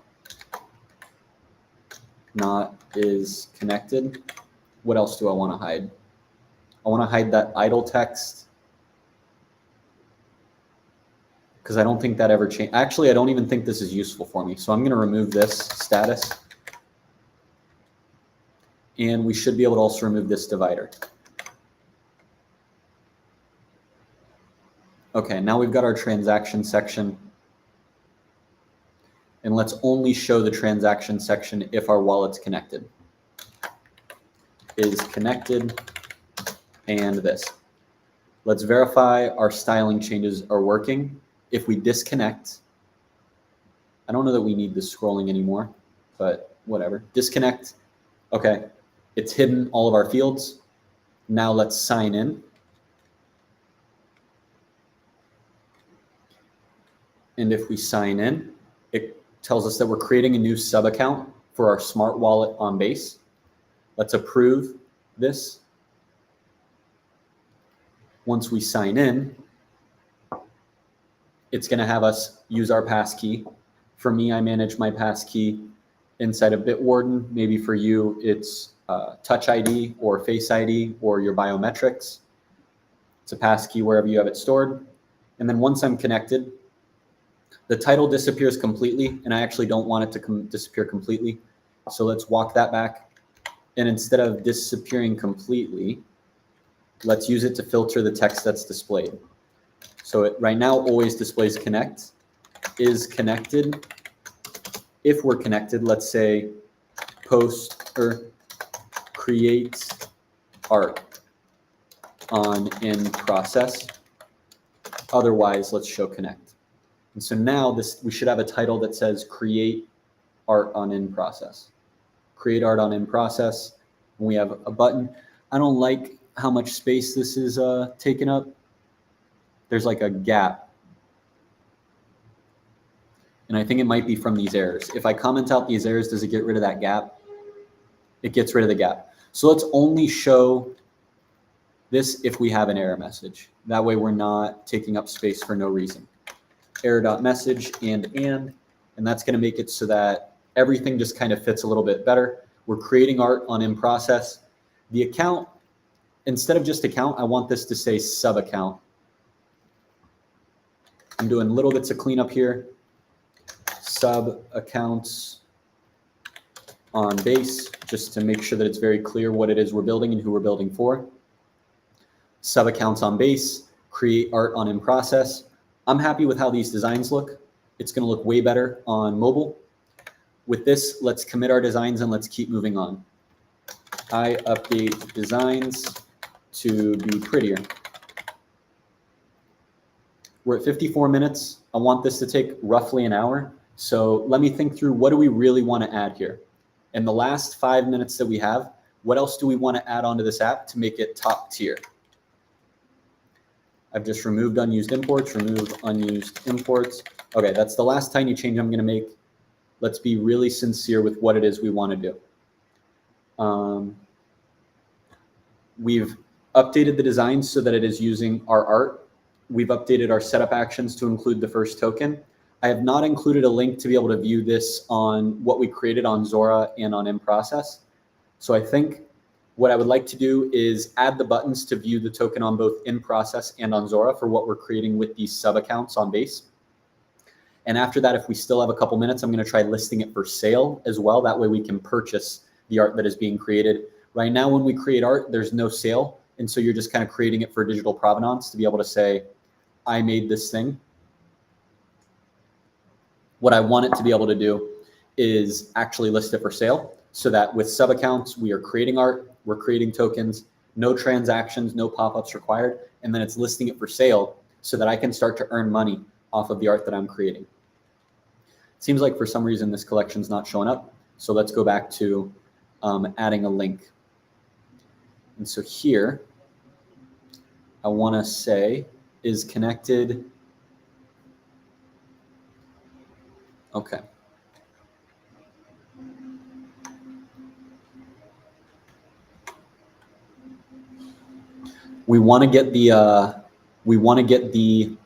Not is connected. What else do I want to hide? I want to hide that idle text, because I don't think that ever changed. Actually, I don't even think this is useful for me. So I'm going to remove this status. And we should be able to also remove this divider. Okay, now we've got our transaction section. And let's only show the transaction section if our wallet's connected. Is connected, and this. Let's verify our styling changes are working. If we disconnect, I don't know that we need this scrolling anymore, but whatever. Disconnect. Okay, it's hidden all of our fields. Now let's sign in. And if we sign in, it tells us that we're creating a new sub account for our Smart Wallet on Base. Let's approve this. Once we sign in, it's going to have us use our passkey. For me, I manage my passkey inside of Bitwarden. Maybe for you, it's Touch ID or Face ID or your biometrics. It's a passkey wherever you have it stored. And then once I'm connected, the title disappears completely, and I actually don't want it to disappear completely. So let's walk that back. And instead of disappearing completely, let's use it to filter the text that's displayed. So it right now always displays connect, is connected. If we're connected, let's say post or create art on in process. Otherwise, let's show connect. And so now we should have a title that says create art on in process. Create art on in process. And we have a button. I don't like how much space this is taking up. There's like a gap. And I think it might be from these errors. If I comment out these errors, does it get rid of that gap? It gets rid of the gap. So let's only show this if we have an error message. That way we're not taking up space for no reason. Error.message and that's going to make it so that everything just kind of fits a little bit better. We're creating art on in process. The account, instead of just account, I want this to say sub account. I'm doing little bits of cleanup here. Sub accounts on Base, just to make sure that it's very clear what it is we're building and who we're building for. Sub accounts on Base, create art on in process. I'm happy with how these designs look. It's going to look way better on mobile. With this, let's commit our designs and let's keep moving on. I update designs to be prettier. We're at 54 minutes. I want this to take roughly an hour. So let me think through, what do we really want to add here? In the last 5 minutes that we have, what else do we want to add onto this app to make it top tier? I've just removed unused imports, remove unused imports. Okay, that's the last tiny change I'm going to make. Let's be really sincere with what it is we want to do. We've updated the design so that it is using our art. We've updated our setup actions to include the first token. I have not included a link to be able to view this on what we created on Zora and on InProcess. So I think what I would like to do is add the buttons to view the token on both InProcess and on Zora for what we're creating with these sub accounts on Base. And after that, if we still have a couple minutes, I'm going to try listing it for sale as well. That way we can purchase the art that is being created. Right now, when we create art, there's no sale. And so you're just kind of creating it for digital provenance to be able to say, I made this thing. What I want it to be able to do is actually list it for sale so that with sub accounts, we are creating art, we're creating tokens, no transactions, no pop-ups required. And then it's listing it for sale so that I can start to earn money off of the art that I'm creating. It seems like for some reason this collection's not showing up. So let's go back to adding a link. And so here, I want to say is connected. Okay. We want to get the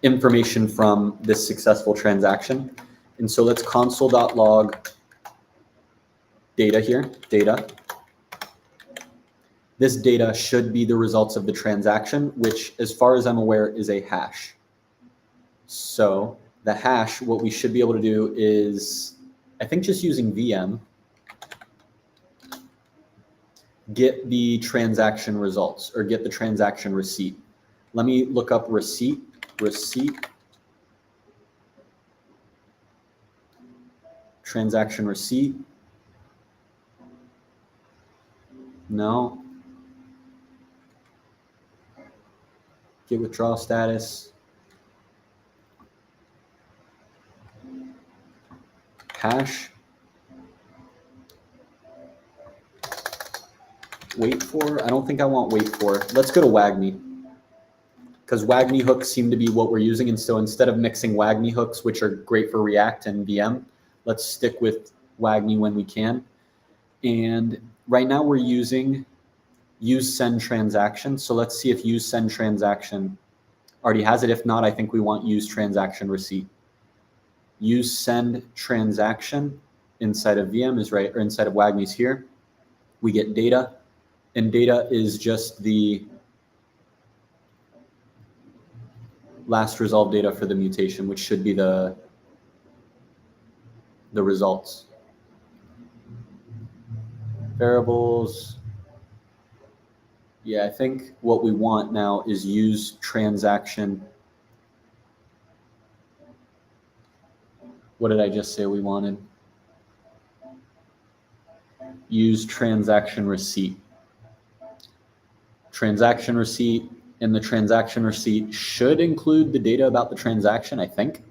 information from this successful transaction. And so let's console.log data here, data. This data should be the results of the transaction, which as far as I'm aware is a hash. So the hash, what we should be able to do is, I think just using VM, get the transaction results or get the transaction receipt. Let me look up receipt, transaction receipt. No. Get withdrawal status. Hash. Wait for, I don't think I want wait for. Let's go to WAGMI because WAGMI hooks seem to be what we're using. And so instead of mixing WAGMI hooks, which are great for React and VM, let's stick with WAGMI when we can. And right now we're using use send transaction. So let's see if use send transaction already has it. If not, I think we want use transaction receipt. Use send transaction inside of VM is right, or inside of WAGMI is here. We get data, and data is just the last resolved data for the mutation, which should be the results. Variables. Yeah, I think what we want now is use transaction. What did I just say we wanted? Use transaction receipt. Transaction receipt, and the transaction receipt should include the data about the transaction, I think.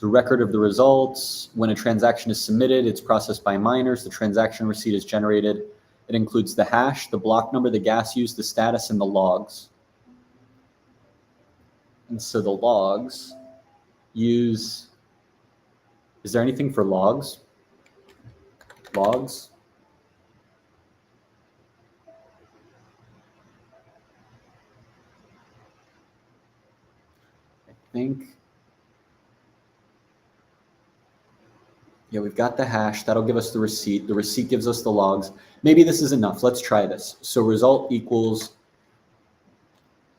The record of the results. When a transaction is submitted, it's processed by miners. The transaction receipt is generated. It includes the hash, the block number, the gas use, the status, and the logs. And so the logs use, is there anything for logs? Logs. I think. Yeah, we've got the hash. That'll give us the receipt. The receipt gives us the logs. Maybe this is enough. Let's try this. So result equals,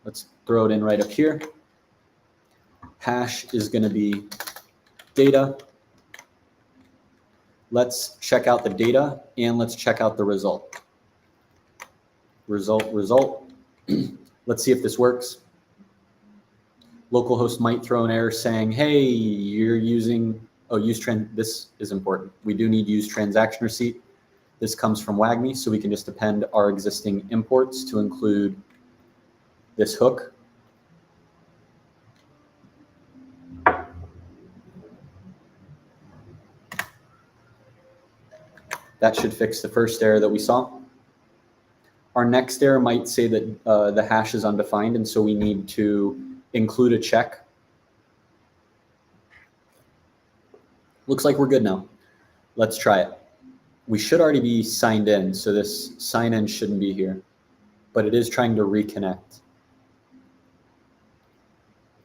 let's throw it in right up here. Hash is going to be data. Let's check out the data and let's check out the result. Result. Let's see if this works. Localhost might throw an error saying, hey, you're using, this is important. We do need use transaction receipt. This comes from WAGMI, so we can just append our existing imports to include this hook. That should fix the first error that we saw. Our next error might say that the hash is undefined, and so we need to include a check. Looks like we're good now. Let's try it. We should already be signed in, so this sign in shouldn't be here, but it is trying to reconnect.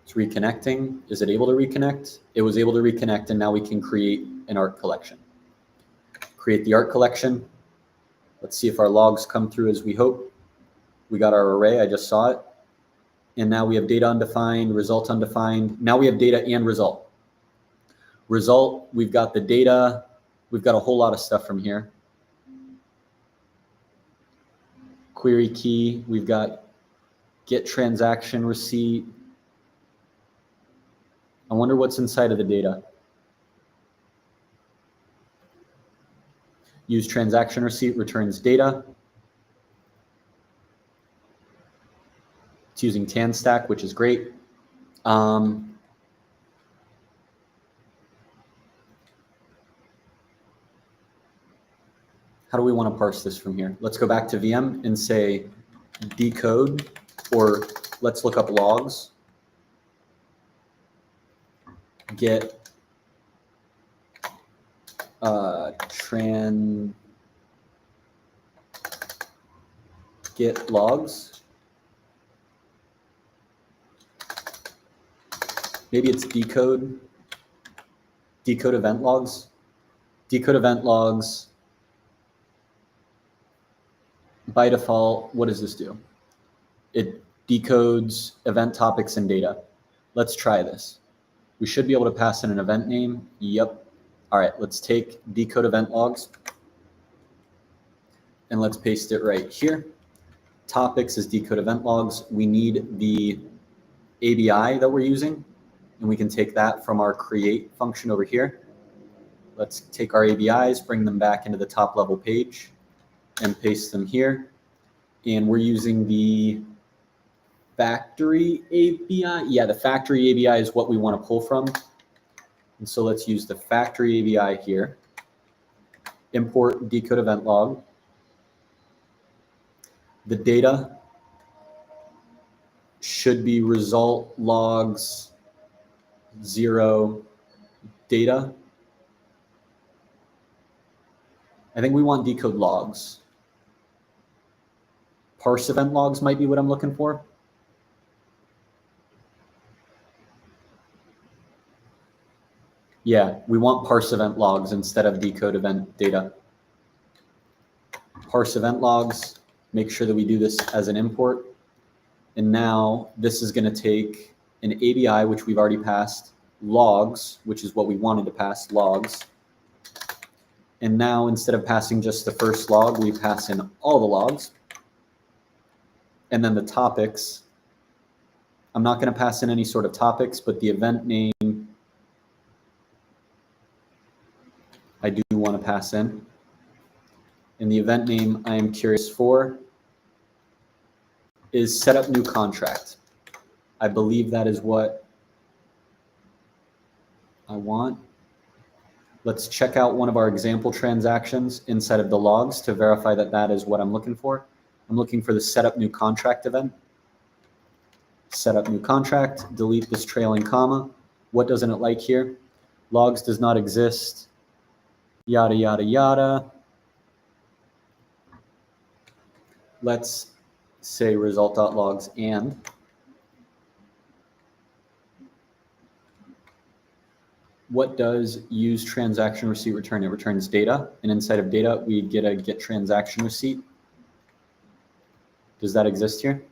It's reconnecting. Is it able to reconnect? It was able to reconnect, and now we can create an art collection. Create the art collection. Let's see if our logs come through as we hope. We got our array, I just saw it. And now we have data undefined, result undefined. Now we have data and result. Result, we've got the data. We've got a whole lot of stuff from here. Query key, we've got get transaction receipt. I wonder what's inside of the data. Use transaction receipt returns data. It's using TanStack, which is great. How do we want to parse this from here? Let's go back to VM and say decode, or let's look up logs. Get get logs. Maybe it's decode event logs. Decode event logs. By default, what does this do? It decodes event topics and data. Let's try this. We should be able to pass in an event name. Yep. All right, let's take decode event logs and let's paste it right here. Topics is decode event logs. We need the ABI that we're using, and we can take that from our create function over here. Let's take our ABIs, bring them back into the top level page and paste them here. And we're using the factory ABI. Yeah, the factory ABI is what we want to pull from. And so let's use the factory ABI here. Import decode event log. The data should be result logs 0 data. I think we want decode logs. Parse event logs might be what I'm looking for. Yeah, we want parse event logs instead of decode event data. Parse event logs, make sure that we do this as an import. And now this is going to take an ABI, which we've already passed, logs, which is what we wanted to pass, logs. And now instead of passing just the first log, we pass in all the logs. And then the topics, I'm not going to pass in any sort of topics, but the event name I do want to pass in. And the event name I am curious for is set up new contract. I believe that is what I want. Let's check out one of our example transactions inside of the logs to verify that that is what I'm looking for. I'm looking for the setup new contract event. Setup new contract, delete this trailing comma. What doesn't it like here? Logs does not exist, yada, yada, yada. Let's say result.logs and what does use transaction receipt return? It returns data, and inside of data, we get a get transaction receipt. Does that exist here?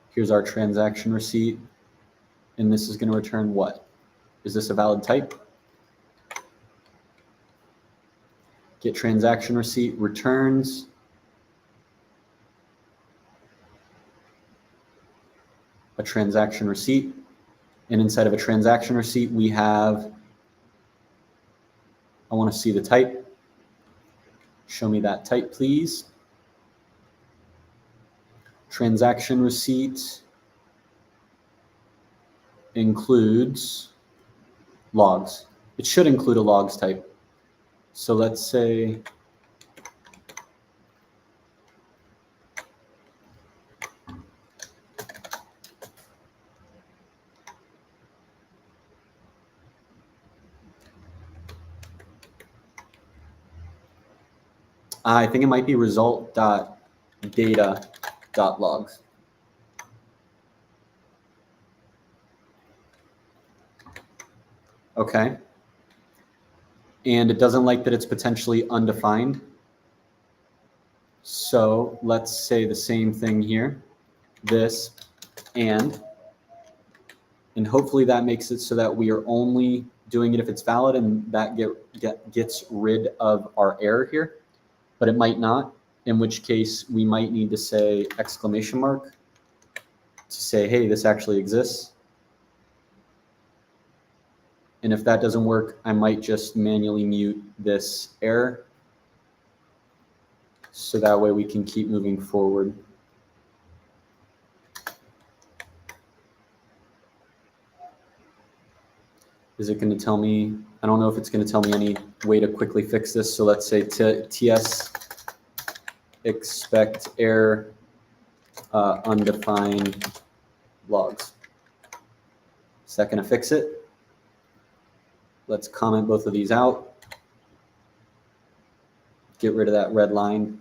Here's our transaction receipt, and this is going to return what? Is this a valid type? Get transaction receipt returns a transaction receipt, and inside of a transaction receipt, we have, I want to see the type. Show me that type, please. Transaction receipt includes logs. It should include a logs type. So let's say I think it might be result.data.logs. Okay. And it doesn't like that it's potentially undefined. So let's say the same thing here, this and hopefully that makes it so that we are only doing it if it's valid, and that gets rid of our error here, but it might not, in which case we might need to say exclamation mark to say, hey, this actually exists. And if that doesn't work, I might just manually mute this error so that way we can keep moving forward. Is it going to tell me? I don't know if it's going to tell me any way to quickly fix this. So let's say TS expect error undefined logs. Is that going to fix it? Let's comment both of these out. Get rid of that red line.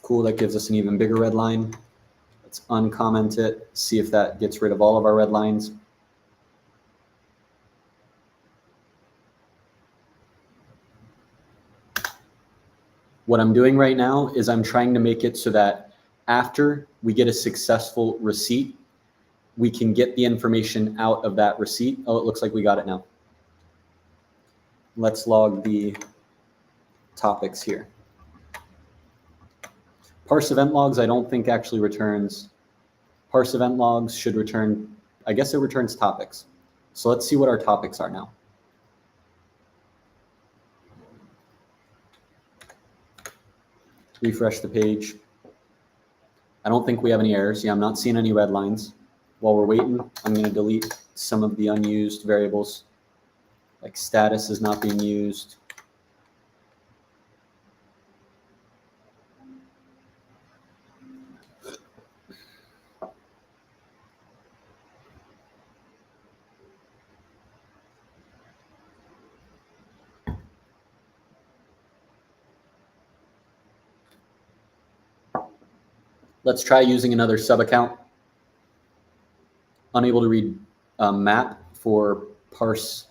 Cool, that gives us an even bigger red line. Let's uncomment it, see if that gets rid of all of our red lines. What I'm doing right now is I'm trying to make it so that after we get a successful receipt, we can get the information out of that receipt. Oh, it looks like we got it now. Let's log the topics here. Parse event logs, I don't think actually returns. Parse event logs should return, I guess it returns topics. So let's see what our topics are now. Refresh the page. I don't think we have any errors. Yeah, I'm not seeing any red lines. While we're waiting, I'm going to delete some of the unused variables, like status is not being used. Let's try using another sub account. Unable to read map for parse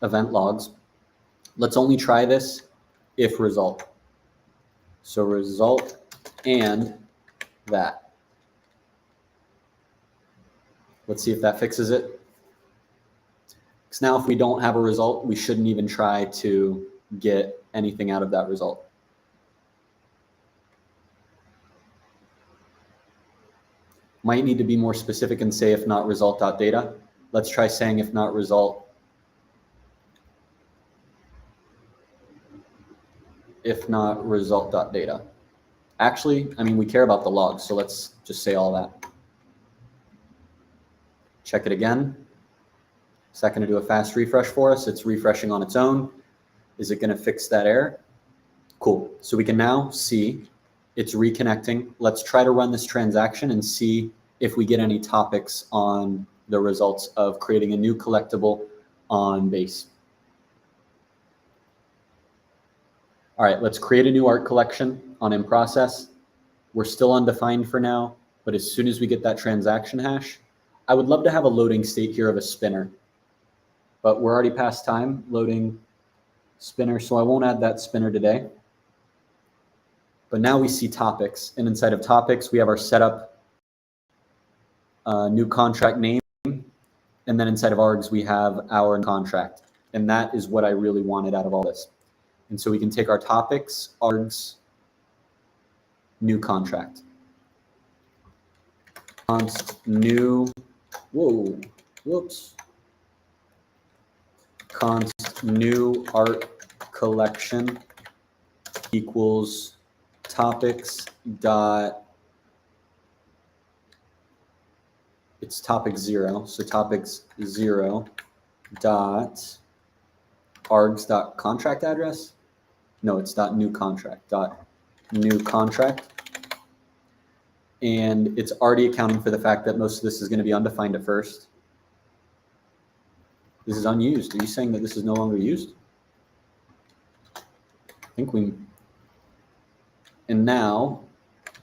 event logs. Let's only try this if result. So result and that. Let's see if that fixes it. Because now if we don't have a result, we shouldn't even try to get anything out of that result. Might need to be more specific and say if not result.data. Let's try saying if not result. If not result.data. Actually, I mean, we care about the logs, so let's just say all that. Check it again. Is that going to do a fast refresh for us? It's refreshing on its own. Is it going to fix that error? Cool. So we can now see it's reconnecting. Let's try to run this transaction and see if we get any topics on the results of creating a new collectible on base. All right, let's create a new art collection on in process. We're still undefined for now, but as soon as we get that transaction hash, I would love to have a loading state here of a spinner, but we're already past time loading spinner, so I won't add that spinner today. But now we see topics, and inside of topics, we have our setup, new contract name, and then inside of args, we have our contract. And that is what I really wanted out of all this. And so we can take our topics, args, new contract. Const new, whoa, whoops. Const new art collection equals topics dot, it's topic 0, so topics 0 dot args dot contract address. No, it's dot new contract, dot new contract. And it's already accounting for the fact that most of this is going to be undefined at first. This is unused. Are you saying that this is no longer used? I think we, and now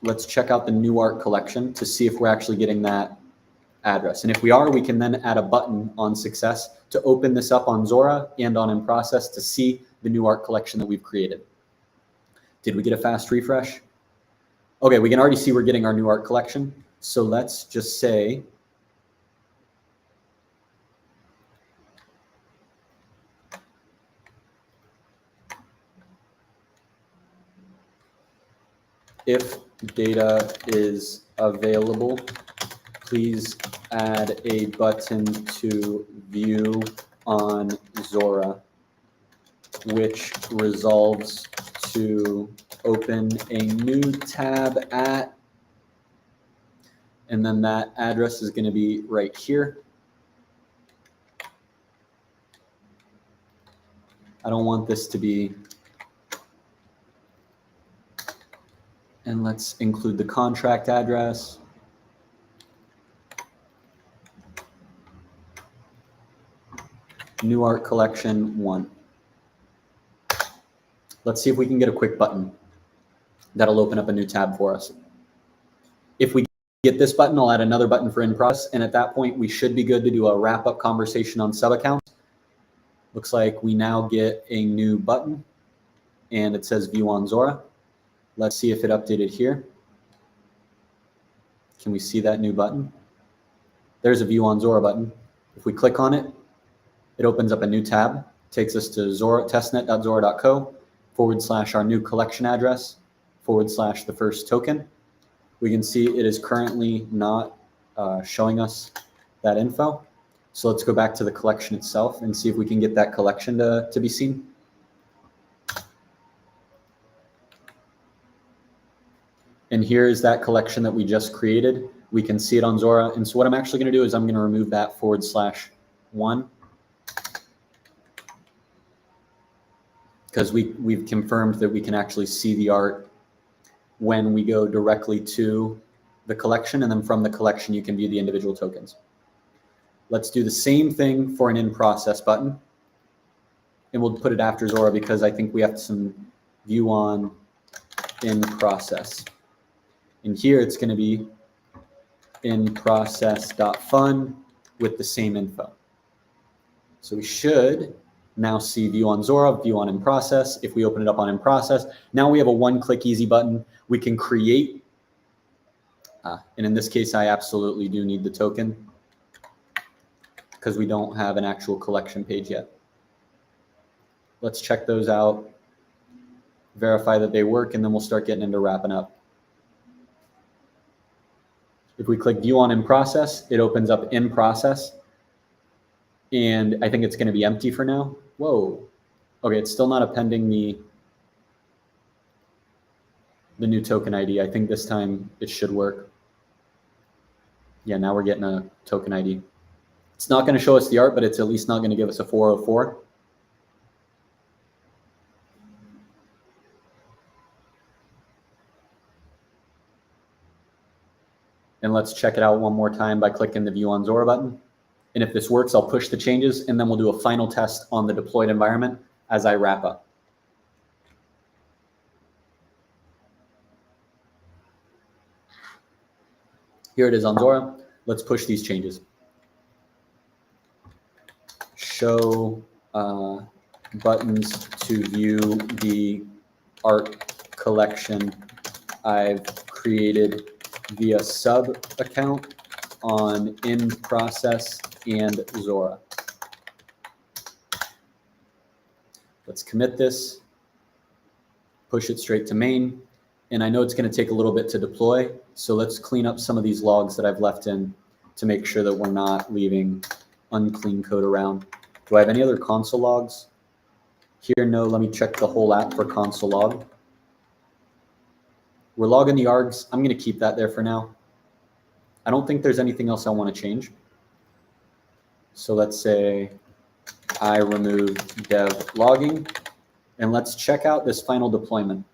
let's check out the new art collection to see if we're actually getting that address. And if we are, we can then add a button on success to open this up on Zora and on in process to see the new art collection that we've created. Did we get a fast refresh? Okay, we can already see we're getting our new art collection. So let's just say, if data is available, please add a button to view on Zora, which resolves to open a new tab at, and then that address is going to be right here. I don't want this to be, and let's include the contract address. New art collection 1. Let's see if we can get a quick button that'll open up a new tab for us. If we get this button, I'll add another button for in process, and at that point we should be good to do a wrap-up conversation on sub accounts. Looks like we now get a new button and it says view on Zora. Let's see if it updated here. Can we see that new button? There's a view on Zora button. If we click on it, it opens up a new tab, takes us to Zora, testnet.zora.co / our new collection address / the first token. We can see it is currently not showing us that info. So let's go back to the collection itself and see if we can get that collection to be seen. And here is that collection that we just created. We can see it on Zora. And so what I'm actually going to do is I'm going to remove that /1 because we've confirmed that we can actually see the art when we go directly to the collection, and then from the collection you can view the individual tokens. Let's do the same thing for an in process button, and we'll put it after Zora because I think we have some view on in process. And here it's going to be in process.fun with the same info. So we should now see view on Zora, view on in process. If we open it up on in process, now we have a one-click easy button. We can create, and in this case, I absolutely do need the token because we don't have an actual collection page yet. Let's check those out, verify that they work, and then we'll start getting into wrapping up. If we click view on in process, it opens up in process. And I think it's going to be empty for now. Whoa. Okay, it's still not appending the new token ID. I think this time it should work. Yeah, now we're getting a token ID. It's not going to show us the art, but it's at least not going to give us a 404. And let's check it out one more time by clicking the view on Zora button. And if this works, I'll push the changes, and then we'll do a final test on the deployed environment as I wrap up. Here it is on Zora. Let's push these changes. Show buttons to view the art collection I've created via sub account on in process and Zora. Let's commit this, push it straight to main. And I know it's going to take a little bit to deploy. So let's clean up some of these logs that I've left in to make sure that we're not leaving unclean code around. Do I have any other console logs? Here, no. Let me check the whole app for console log. We're logging the args. I'm going to keep that there for now. I don't think there's anything else I want to change. So let's say I remove dev logging, and let's check out this final deployment.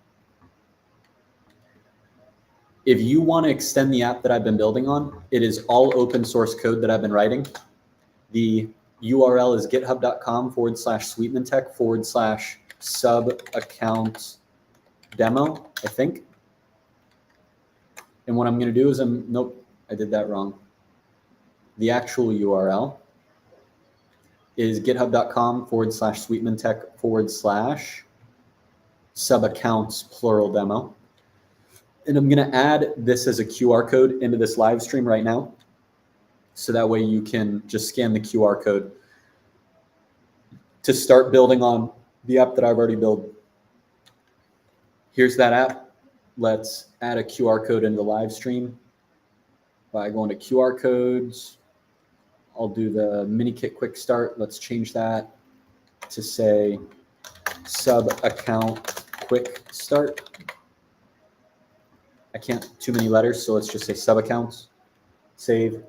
If you want to extend the app that I've been building on, it is all open source code that I've been writing. The URL is github.com/sweetmantech/sub-account demo, I think. And what I'm going to do is nope, I did that wrong. The actual URL is github.com/sweetmantech/sub-accounts plural demo. And I'm going to add this as a QR code into this live stream right now. So that way you can just scan the QR code to start building on the app that I've already built. Here's that app. Let's add a QR code into the live stream by going to QR codes. I'll do the MiniKit quick start. Let's change that to say sub-account quick start. I can't too many letters, so let's just say sub-accounts. Save.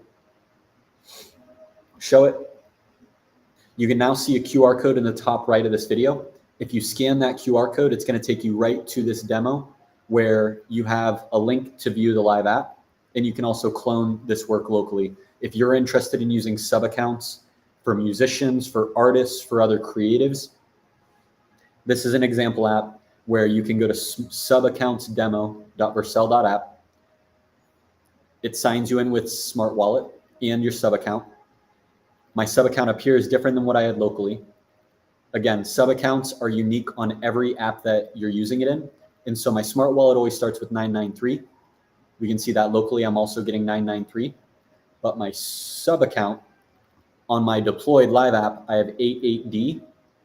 Show it. You can now see a QR code in the top right of this video. If you scan that QR code, it's going to take you right to this demo where you have a link to view the live app, and you can also clone this work locally. If you're interested in using sub-accounts for musicians, for artists, for other creatives, this is an example app where you can go to subaccountsdemo.vercel.app. It signs you in with Smart Wallet and your sub-account. My sub-account up here is different than what I had locally. Again, sub-accounts are unique on every app that you're using it in. And so my Smart Wallet always starts with 993. We can see that locally I'm also getting 993. But my sub-account on my deployed live app, I have 88D,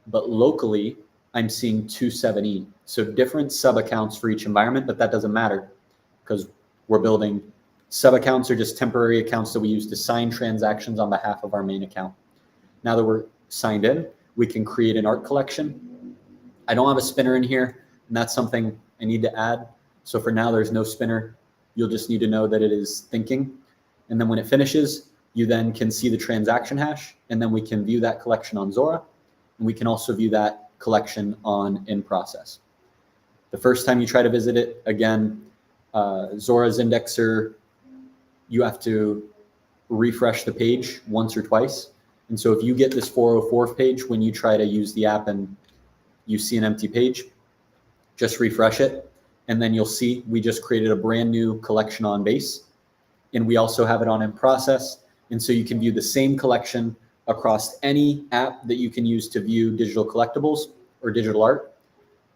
but locally I'm seeing 27E. So different sub-accounts for each environment, but that doesn't matter because we're building sub-accounts are just temporary accounts that we use to sign transactions on behalf of our main account. Now that we're signed in, we can create an art collection. I don't have a spinner in here, and that's something I need to add. So for now, there's no spinner. You'll just need to know that it is thinking. And then when it finishes, you then can see the transaction hash, and then we can view that collection on Zora, and we can also view that collection on in process. The first time you try to visit it, again, Zora's indexer, you have to refresh the page once or twice. And so if you get this 404 page when you try to use the app and you see an empty page, just refresh it. And then you'll see we just created a brand new collection on base. And we also have it on in process. And so you can view the same collection across any app that you can use to view digital collectibles or digital art.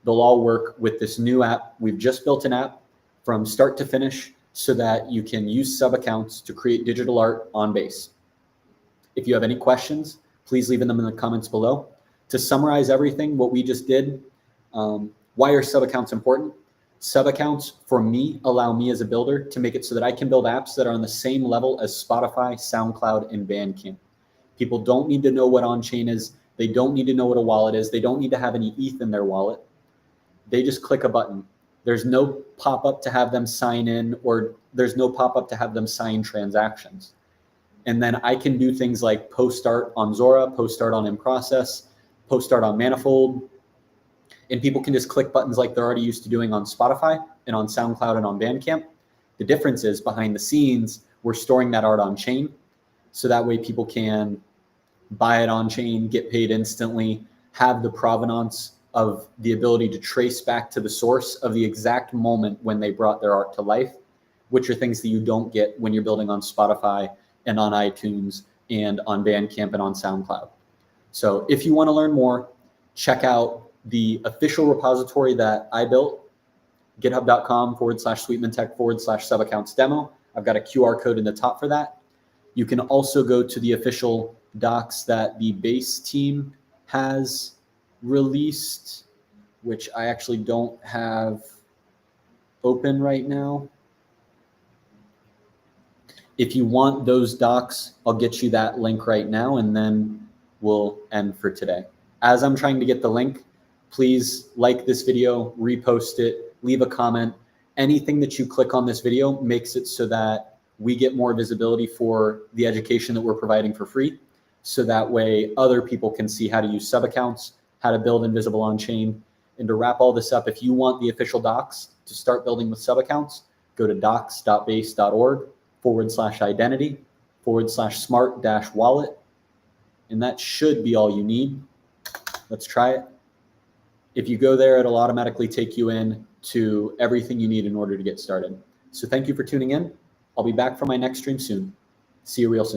They'll all work with this new app. We've just built an app from start to finish so that you can use sub-accounts to create digital art on base. If you have any questions, please leave them in the comments below. To summarize everything, what we just did, why are sub-accounts important? Sub-accounts, for me, allow me as a builder to make it so that I can build apps that are on the same level as Spotify, SoundCloud, and Bandcamp. People don't need to know what on-chain is. They don't need to know what a wallet is. They don't need to have any ETH in their wallet. They just click a button. There's no pop-up to have them sign in, or there's no pop-up to have them sign transactions. And then I can do things like post art on Zora, post art on InProcess, post art on Manifold. And people can just click buttons like they're already used to doing on Spotify and on SoundCloud and on Bandcamp. The difference is behind the scenes, we're storing that art on chain. So that way people can buy it on chain, get paid instantly, have the provenance of the ability to trace back to the source of the exact moment when they brought their art to life, which are things that you don't get when you're building on Spotify and on iTunes and on Bandcamp and on SoundCloud. So if you want to learn more, check out the official repository that I built, github.com/sweetmantech/sub-accounts demo. I've got a QR code in the top for that. You can also go to the official docs that the base team has released, which I actually don't have open right now. If you want those docs, I'll get you that link right now, and then we'll end for today. As I'm trying to get the link, please like this video, repost it, leave a comment. Anything that you click on this video makes it so that we get more visibility for the education that we're providing for free. So that way other people can see how to use sub-accounts, how to build invisible on-chain. And to wrap all this up, if you want the official docs to start building with sub-accounts, go to docs.base.org/identity/smart-wallet and that should be all you need. Let's try it. If you go there, it'll automatically take you in to everything you need in order to get started. So thank you for tuning in. I'll be back for my next stream soon. See you real soon.